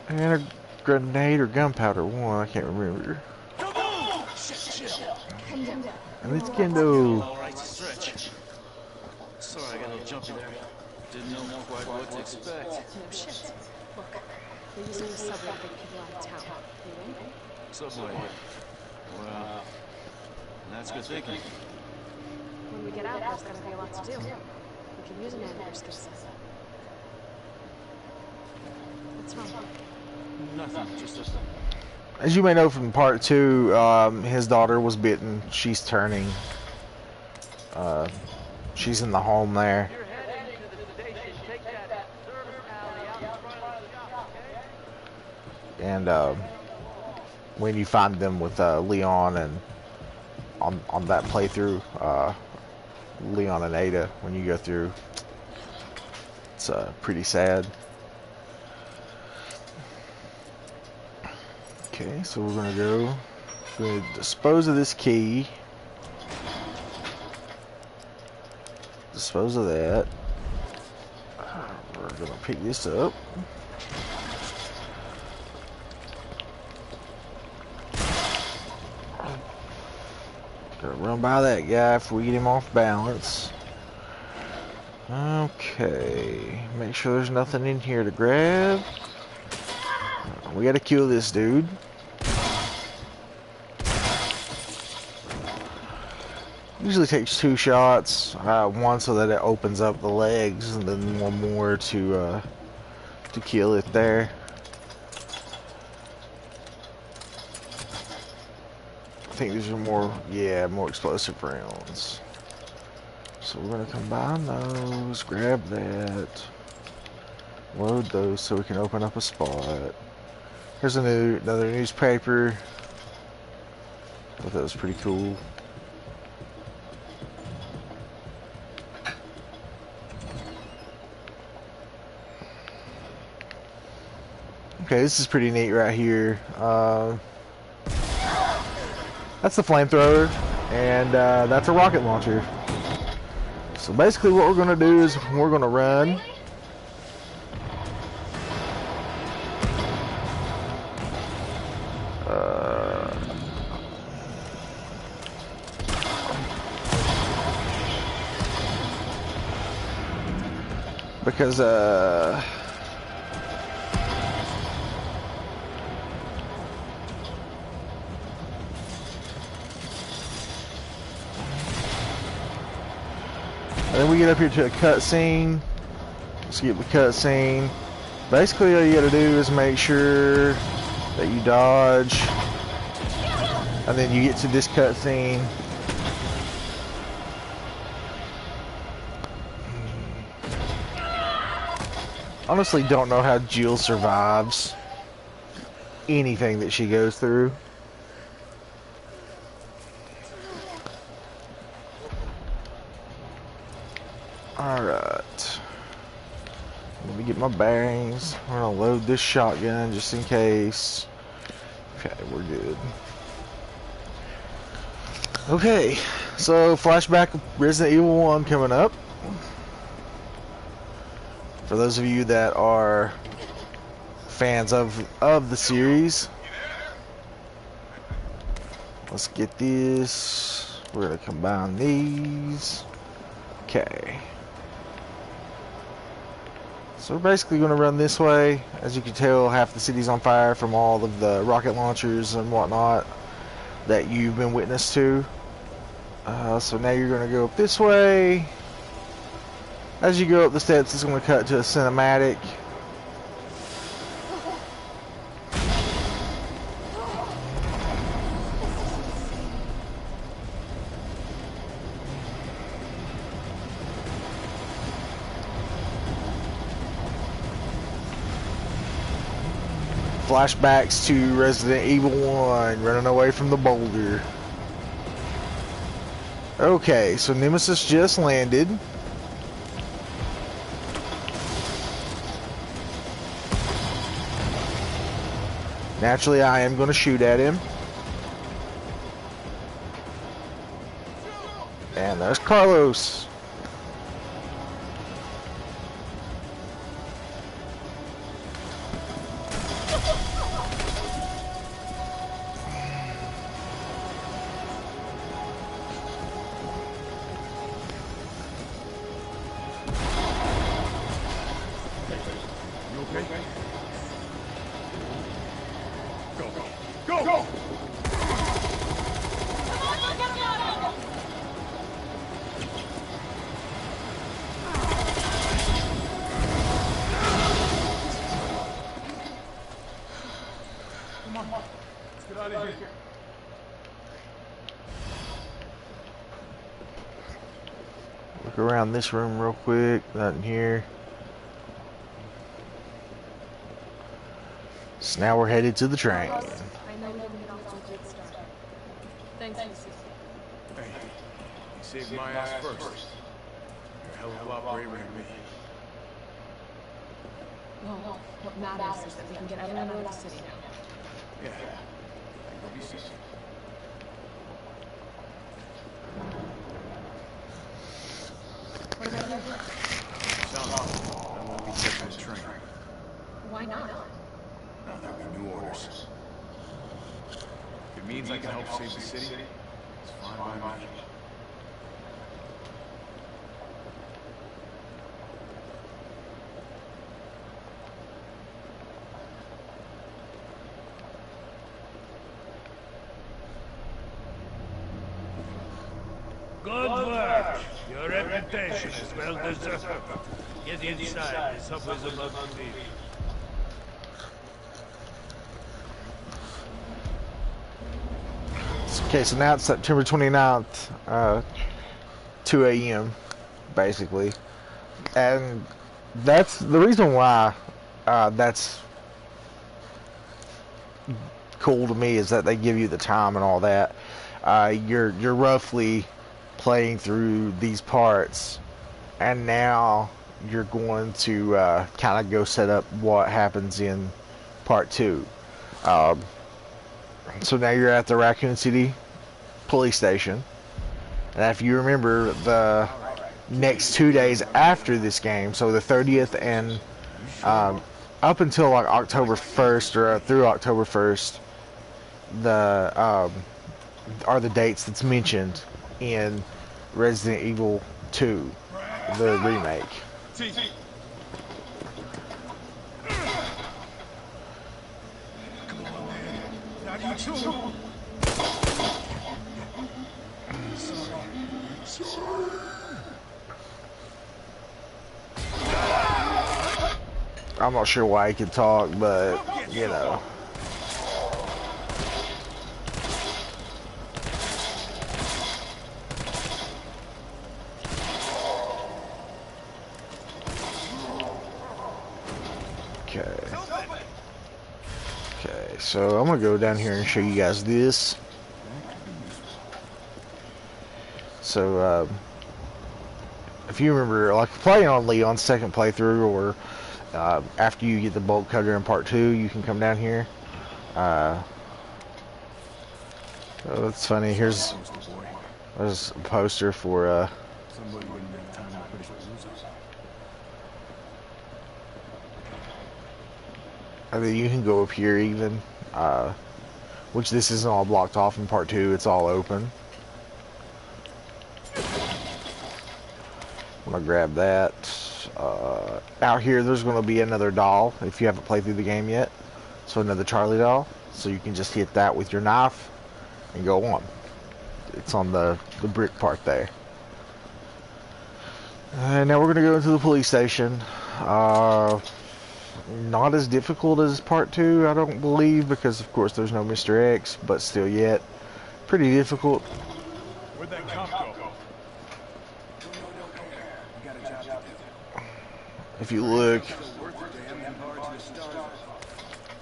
And a grenade or gunpowder one. I can't remember. And it's Kendo. copy there. Didn't know quite what to expect. No shit. Look, they're using the subway to get people out of town. You in? Subway. Well, that's good thinking. When we get out, there's gonna be a lot to do. We can use a man with your skill set. What's wrong? Nothing, just a... As you may know from part 2, his daughter was bitten. She's turning. She's in the home there. You're heading to the station. Take that service alley out in front of the shop, okay? And when you find them with Leon and on that playthrough, Leon and Ada, when you go through, it's pretty sad. Okay, so we're gonna dispose of this key. Dispose of that. We're gonna pick this up. Gotta run by that guy if we get him off balance. Okay, make sure there's nothing in here to grab. We gotta kill this dude. Usually takes 2 shots, one so that it opens up the legs, and then one more to kill it there. I think these are more explosive rounds. So we're gonna combine those, grab that, load those so we can open up a spot. Here's another newspaper. I thought that was pretty cool. Okay, this is pretty neat right here. That's the flamethrower, and that's a rocket launcher. So basically what we're going to do is we're going to run. Because and then we get up here to a cutscene. Skip the cutscene. Basically, all you gotta do is make sure that you dodge, and then you get to this cutscene. Honestly, don't know how Jill survives anything that she goes through. Alright. Let me get my bearings. We're gonna load this shotgun just in case. Okay, we're good. Okay, so flashback of Resident Evil 1 coming up. For those of you that are fans of the series, let's get this. We're gonna combine these. Okay. So we're basically going to run this way. As you can tell, half the city's on fire from all of the rocket launchers and whatnot that you've been witness to. So now you're going to go up this way. As you go up the steps, it's going to cut to a cinematic. Flashbacks to Resident Evil 1, running away from the boulder. Okay, so Nemesis just landed. Naturally, I am going to shoot at him. And there's Carlos. around this room real quick. Nothing here. So now we're headed to the train. I know we didn't get off to a good start. Thanks. Hey, you saved my ass first. You're a hell of a lot braver than me. Well, what matters is that we can get everyone out of the city now. Yeah. You'll be safe. What about you? Sound off. I won't be taking this train. Why not? Now there'll be new orders. If it means I can help save the city, it's fine by me. Good work. Your reputation is well deserved. Get inside. The subway's about to leave. Okay, so now it's September 29th, 2 a.m. basically. And that's the reason why that's cool to me, is that they give you the time and all that. You're roughly playing through these parts, and now you're going to kind of go set up what happens in part 2. So now you're at the Raccoon City police station, and if you remember, the next 2 days after this game, so the 30th and up until like October 1st or through October 1st, the are the dates that's mentioned in Resident Evil 2, the remake. I'm not sure why he could talk, but you know. Okay, so I'm gonna go down here and show you guys this. So, if you remember, like playing on Leon's second playthrough, or after you get the bolt cutter in part 2, you can come down here. Oh, that's funny. There's a poster for Somebody wouldn't make time to punish losers. I mean, you can go up here even, which this isn't all blocked off in part 2. It's all open. I'm gonna grab that. Out here, there's gonna be another doll if you haven't played through the game yet. So another Charlie doll. So you can just hit that with your knife and go on. It's on the brick part there. And now we're gonna go into the police station. Not as difficult as part 2, I don't believe, because of course there's no Mr. X, but still yet pretty difficult. Where'd that cop go? If you look,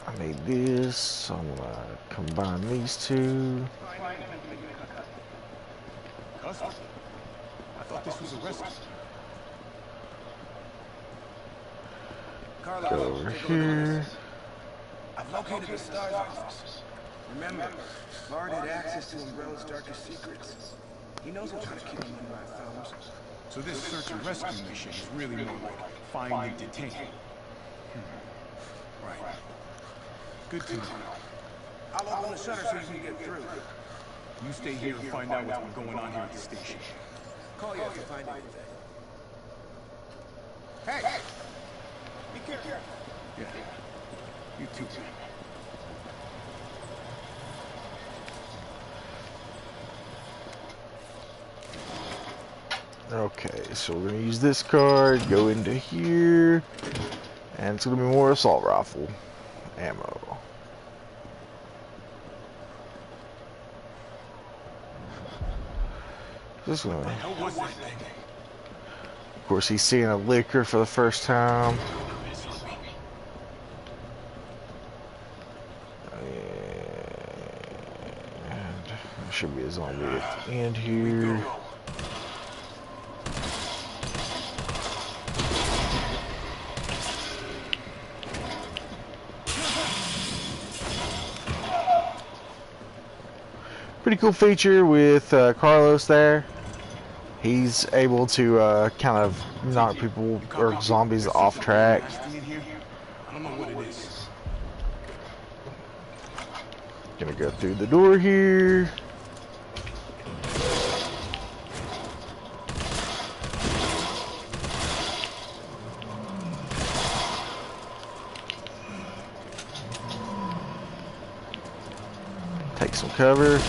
I need this, so I'm gonna combine these two. Custody? I thought this was a rescue. Go over here. I've located the STARS office. Remember, Bard had access to Umbrella's darkest secrets. He knows we're trying to kill him under our thumbs. So this search and rescue mission is really more like find and detain. Right. Good to know. I'll open the shutter so you can get through. You stay here and find out what's been going on here at the station. Call you if you find anything. Hey! Be careful. Yeah. You too. Okay, so we're gonna use this card, go into here, and it's gonna be more assault rifle ammo. This one. What was that thing? course, he's seeing a liquor for the first time. And there should be a zombie at the end here. Pretty cool feature with Carlos there. He's able to kind of knock people or zombies off track. I don't know what it is. Gonna go through the door here. Take some cover.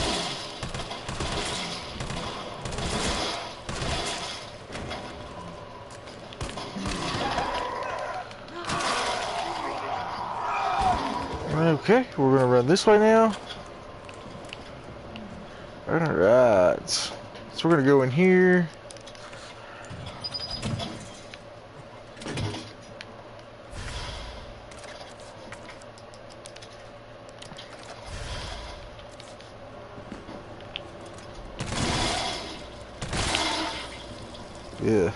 Okay, we're gonna run this way now. Alright. So we're gonna go in here. Yeah.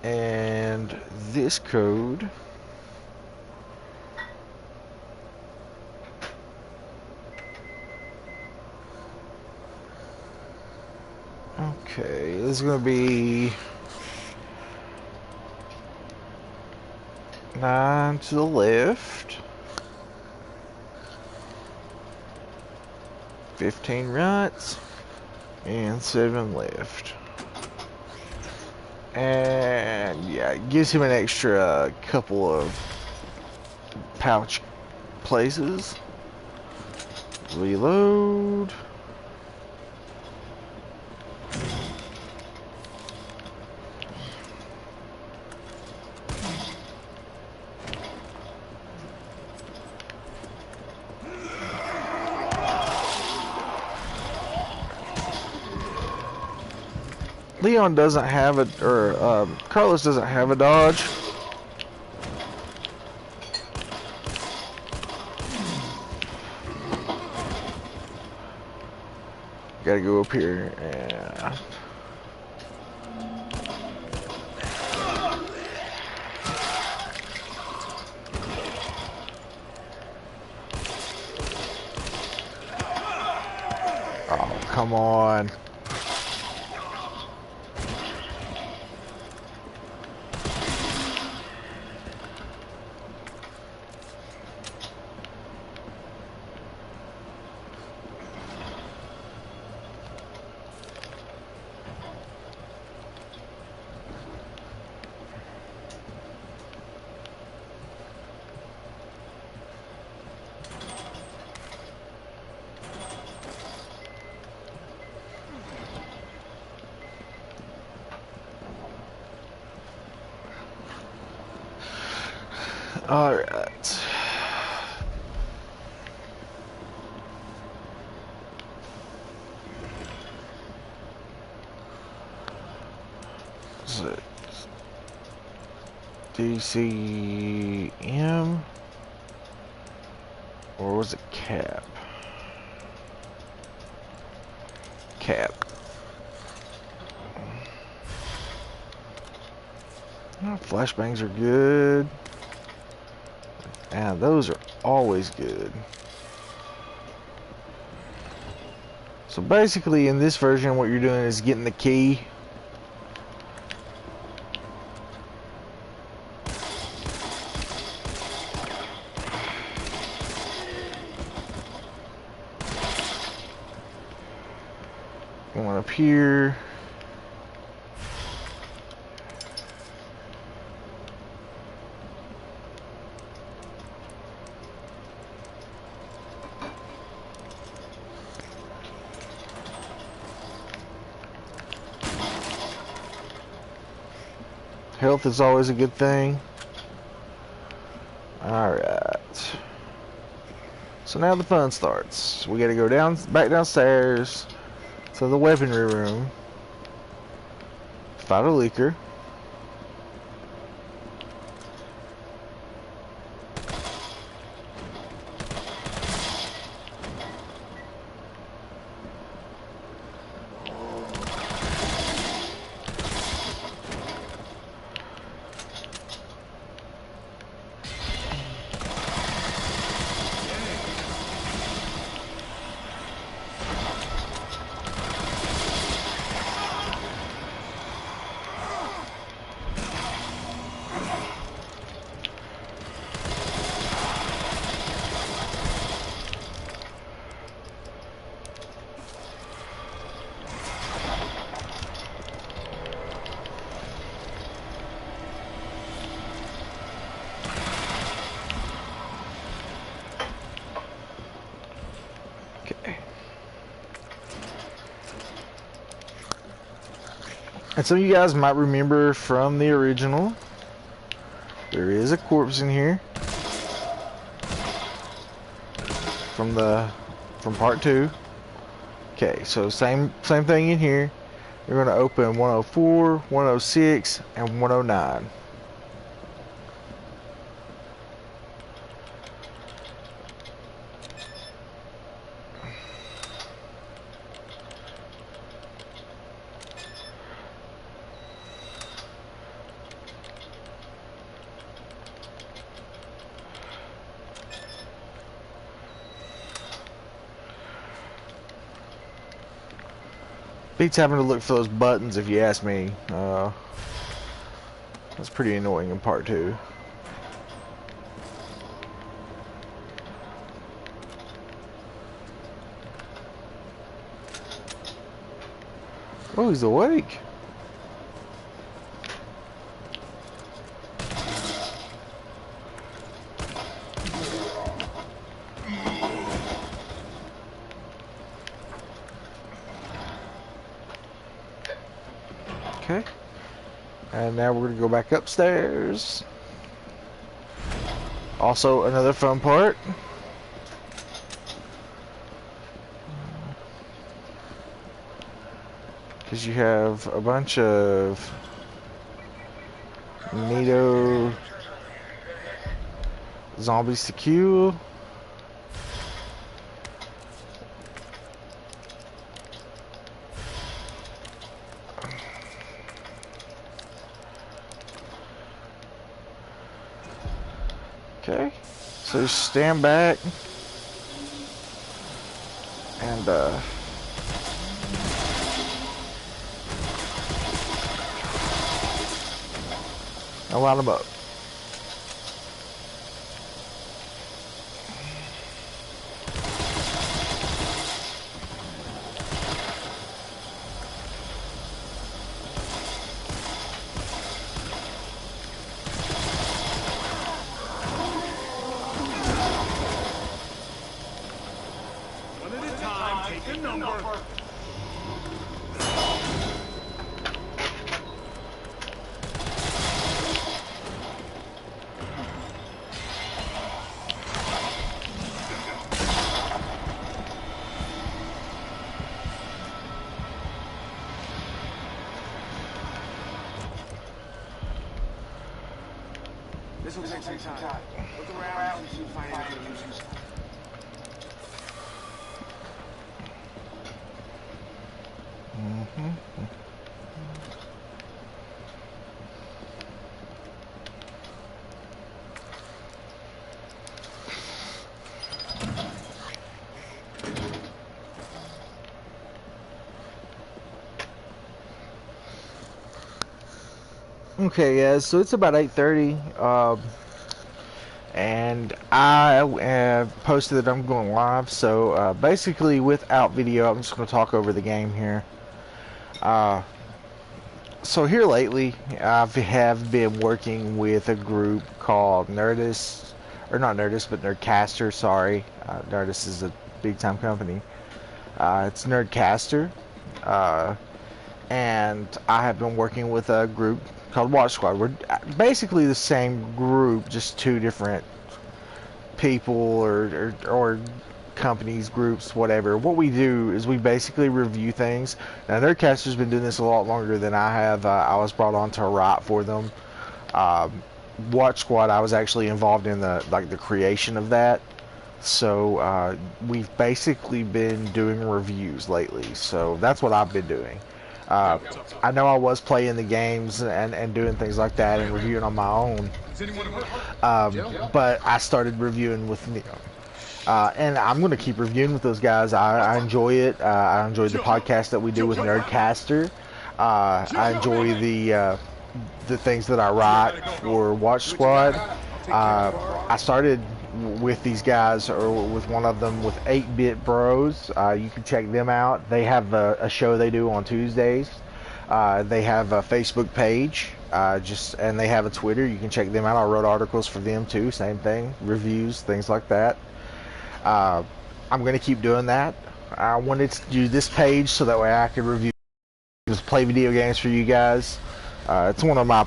And this code okay, this is gonna be 9 to the left, 15 right, and 7 left. And yeah, it gives him an extra couple of pouch places. Reload. Leon doesn't have it, or Carlos doesn't have a dodge. Gotta go up here and oh, come on. All right. Is it DCM or was it Cap? Cap. Oh, flashbangs are good. And those are always good. So basically in this version what you're doing is getting the key. Going up here. Health is always a good thing. Alright. So now the fun starts. We gotta go back downstairs to the weaponry room, fight a leaker. And some of you guys might remember from the original, there is a corpse in here from part 2. Okay, so same thing in here. We're going to open 104, 106, and 109. Beats having to look for those buttons, if you ask me. That's pretty annoying in part 2. Oh, he's awake. Okay, and now we're gonna go back upstairs. Also, another fun part. Because you have a bunch of neato zombies to kill. Okay, so just stand back and line them up. This will take some time. Look around and see if you find anything useful. Okay, guys, so it's about 8:30, and I have posted that I'm going live, so basically without video, I'm just going to talk over the game here. So here lately, I have been working with a group called Nerdist, or not Nerdist, but Nerdcaster, sorry. Nerdist is a big-time company. It's Nerdcaster, and I have been working with a group called Watch Squad. We're basically the same group, just two different people or companies, groups, whatever, what we do is we basically review things. Now, Nerdcaster's been doing this a lot longer than I have. I was brought on to write for them. Watch Squad, I was actually involved in the creation of that. So we've basically been doing reviews lately. So that's what I've been doing. I know I was playing the games and doing things like that and reviewing on my own. But I started reviewing with and I'm going to keep reviewing with those guys. I enjoy it. I enjoy the podcast that we do with Nerdcaster. I enjoy the things that I write for Watch Squad. I started with these guys, or with one of them, with 8-Bit Bros. You can check them out. They have a show they do on Tuesdays. They have a Facebook page, and they have a Twitter. You can check them out. I wrote articles for them too. Same thing, reviews, things like that. I'm going to keep doing that. I wanted to do this page so that way I could review, just play video games for you guys. It's one of my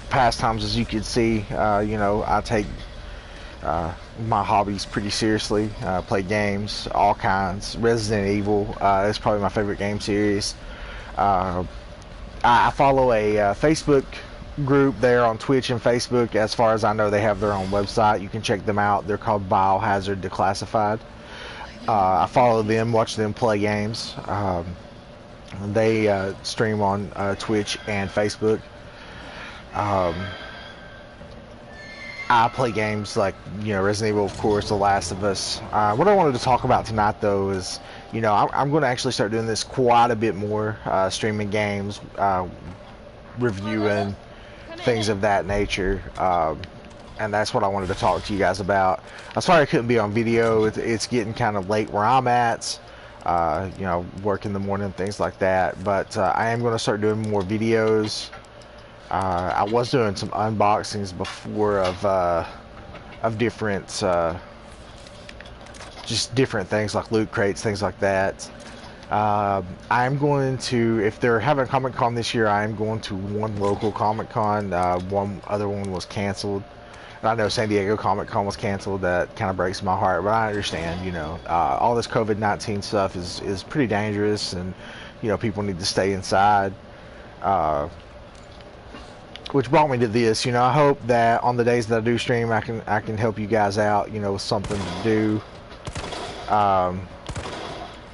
pastimes, as you can see. I take my hobbies pretty seriously. Play games, all kinds. Resident Evil is probably my favorite game series. I follow a Facebook group there on Twitch and Facebook. As far as I know, they have their own website. You can check them out. They're called Biohazard Declassified. I follow them, watch them play games. They stream on Twitch and Facebook. I play games like, Resident Evil, of course, The Last of Us. What I wanted to talk about tonight, though, is, I'm going to actually start doing this quite a bit more, streaming games, reviewing, things of that nature. And that's what I wanted to talk to you guys about. I'm sorry I couldn't be on video. It's getting kind of late where I'm at. Work in the morning, things like that. But I am going to start doing more videos. I was doing some unboxings before of different, just different things like loot crates, things like that. I'm going to, if they're having a Comic Con this year, I'm going to one local Comic Con. One other one was canceled. And I know San Diego Comic Con was canceled. That kind of breaks my heart, but I understand. All this COVID-19 stuff is pretty dangerous, and people need to stay inside. Which brought me to this. I hope that on the days that I do stream, I can help you guys out. With something to do.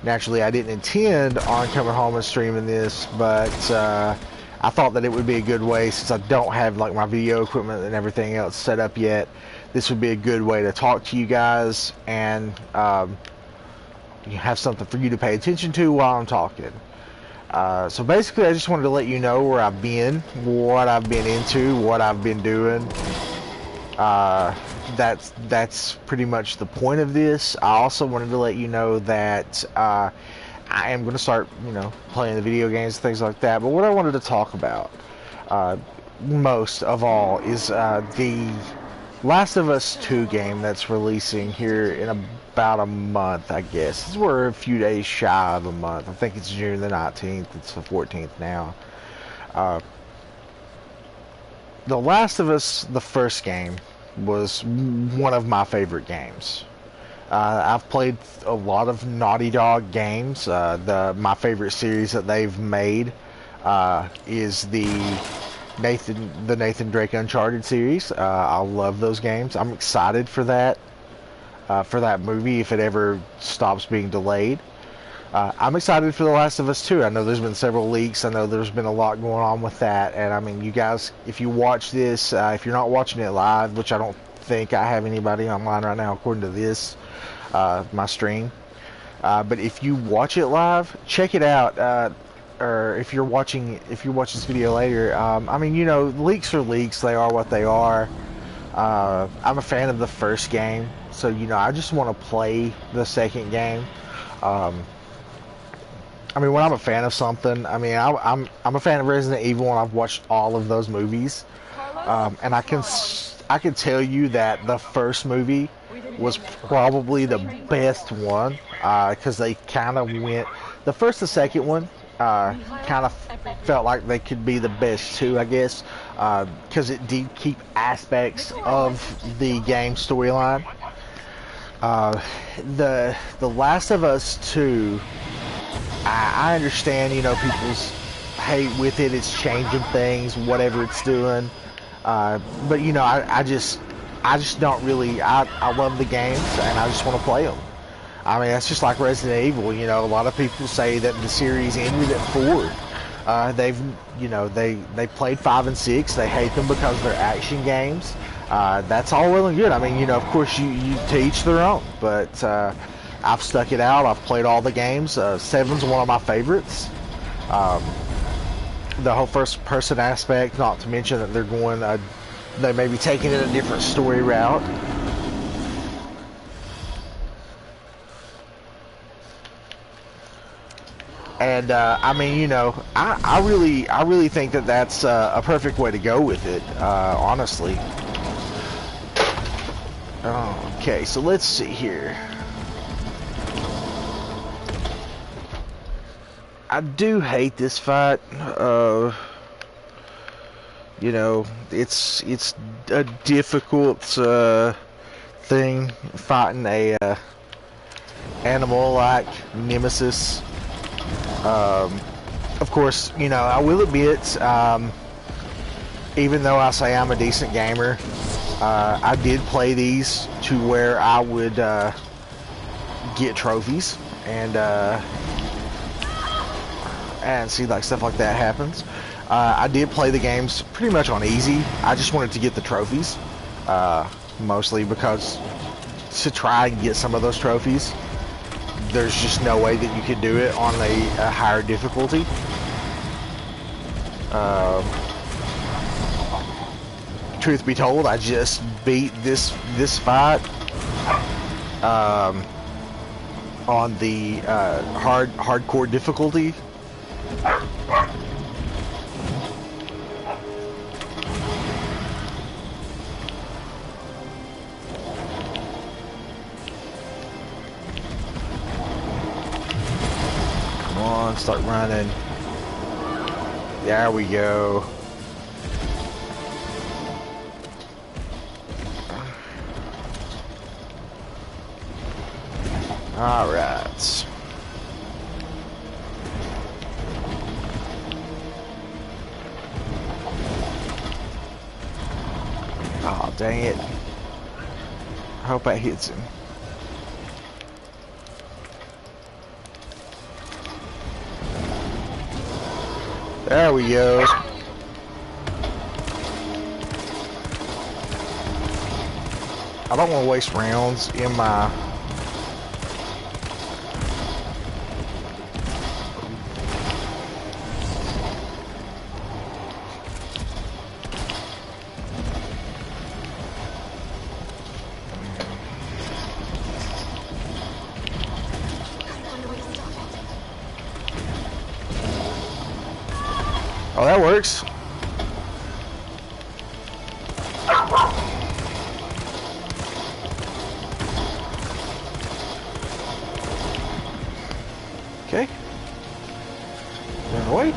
Naturally, I didn't intend on coming home and streaming this, but I thought that it would be a good way, since I don't have like my video equipment and everything else set up yet. This would be a good way to talk to you guys and have something for you to pay attention to while I'm talking. So basically, I just wanted to let you know where I've been, what I've been into, what I've been doing. That's pretty much the point of this. I also wanted to let you know that I am going to start, playing the video games, things like that. But what I wanted to talk about most of all is the Last of Us 2 game that's releasing here in about a month, I guess. We're a few days shy of a month. I think it's June the 19th. It's the 14th now. The Last of Us, the first game, was one of my favorite games. I've played a lot of Naughty Dog games. My favorite series that they've made is the Nathan Drake Uncharted series. I love those games. I'm excited for that movie if it ever stops being delayed. I'm excited for The Last of Us 2. I know there's been several leaks. I know there's been a lot going on with that. And I mean, you guys, if you watch this, if you're not watching it live, which I don't think I have anybody online right now according to this, my stream. But if you watch it live, check it out. Or if you're watching this video later, I mean, leaks are leaks. They are what they are. I'm a fan of the first game, so I just want to play the second game. I mean, when I'm a fan of something, I mean, I'm a fan of Resident Evil, and I've watched all of those movies. And I can tell you that the first movie was probably the best one, because they kind of went. The first and second one kind of felt like they could be the best too, I guess, because it did keep aspects of the game storyline. The Last of Us 2, I understand, you know, people's hate with it. It's changing things, whatever it's doing. But you know, I just don't really. I love the games and I just want to play them. I mean, that's just like Resident Evil. You know, a lot of people say that the series ended at 4. They played 5 and 6. They hate them because they're action games. That's all well and good. I mean, you know, of course, you to each their own. But I've stuck it out. I've played all the games. 7's one of my favorites. The whole first-person aspect, not to mention that they're going, they may be taking it a different story route. And I mean, you know, I really think that that's a perfect way to go with it, honestly. Okay, so let's see here. I do hate this fight. You know, it's a difficult thing fighting a animal like nemesis. Of course, you know, I will admit, even though I say I'm a decent gamer, I did play these to where I would get trophies and see like stuff like that happens. I did play the games pretty much on easy. I just wanted to get the trophies, mostly because to try and get some of those trophies, there's just no way that you could do it on a higher difficulty. Truth be told, I just beat this fight on the hardcore difficulty. Come on, start running. There we go. All right. Oh, dang it. I hope that hits him. There we go. I don't want to waste rounds in my... Oh, that works. Okay. Run away.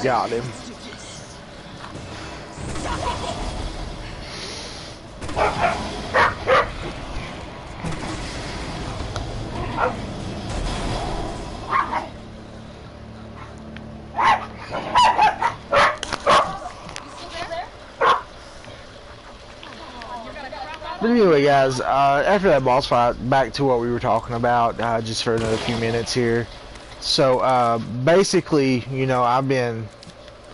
Got him. But anyway, guys, after that boss fight, back to what we were talking about, just for another few minutes here. So, basically, you know, I've been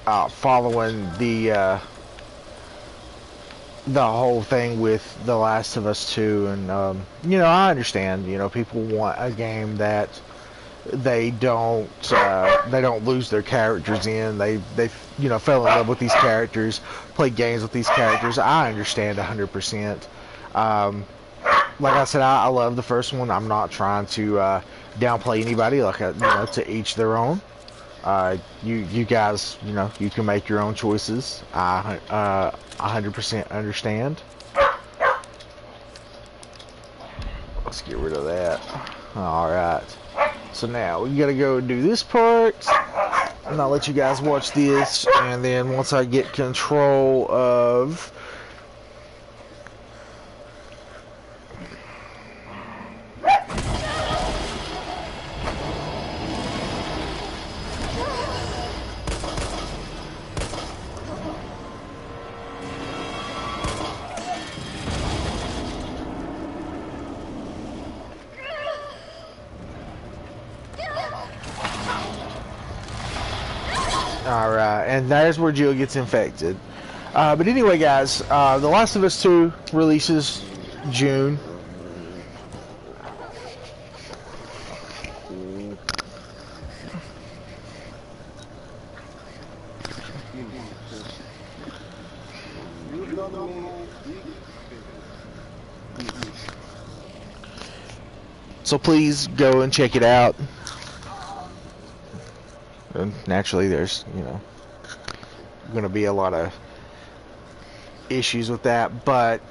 following the whole thing with The Last of Us 2, and, you know, I understand, you know, people want a game that they don't lose their characters in. They you know, fell in love with these characters, played games with these characters. I understand 100%. Like I said, I love the first one. I'm not trying to downplay anybody. Like, you know, to each their own. You guys, you know, you can make your own choices. I 100% understand. Let's get rid of that. All right. So now we gotta go do this part, and I'll let you guys watch this, and then once I get control of Alright, and there's where Jill gets infected. But anyway, guys, The Last of Us 2 releases June. So please go and check it out. And naturally, there's, you know, going to be a lot of issues with that, but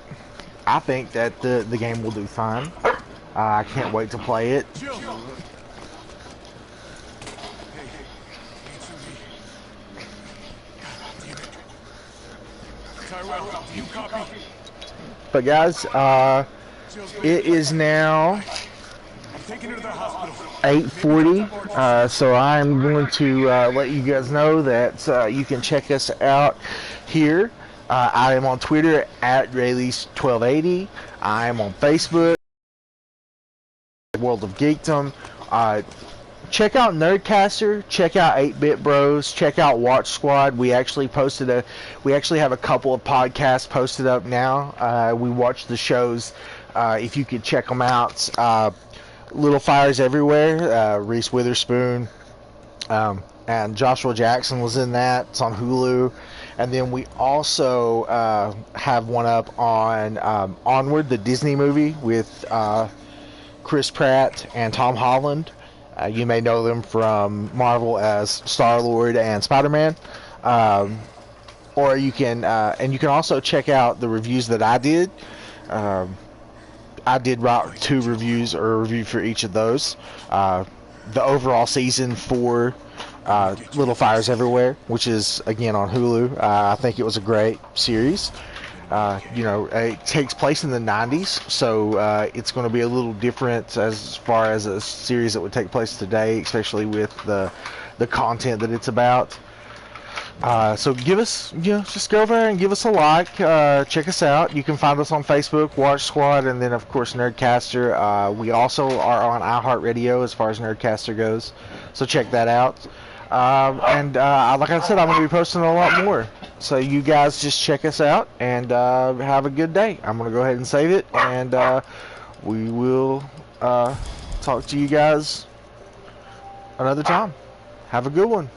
I think that the game will do fine. I can't wait to play it. But guys, it is now 8:40, so I'm going to let you guys know that you can check us out here. I am on Twitter at reielys1280. I am on Facebook, World of Geekdom. Check out Nerdcaster, check out 8-Bit Bros, check out Watch Squad. We actually have a couple of podcasts posted up now. We watch the shows. If you could check them out. Little Fires Everywhere, Reese Witherspoon, and Joshua Jackson was in that. It's on Hulu. And then we also have one up on Onward, the Disney movie with Chris Pratt and Tom Holland. You may know them from Marvel as Star-Lord and Spider-Man. Or you can, and you can also check out the reviews that I did. I did write 2 reviews, or a review for each of those. The overall season for Little Fires Everywhere, which is, again, on Hulu. I think it was a great series. You know, it takes place in the 90s, so it's going to be a little different as far as a series that would take place today, especially with the content that it's about. So give us, you know, just go over there and give us a like. Check us out. You can find us on Facebook, Watch Squad, and then of course Nerdcaster. We also are on iHeartRadio as far as Nerdcaster goes, so check that out. And like I said, I'm going to be posting a lot more. So you guys just check us out and have a good day. I'm going to go ahead and save it, and we will talk to you guys another time. Have a good one.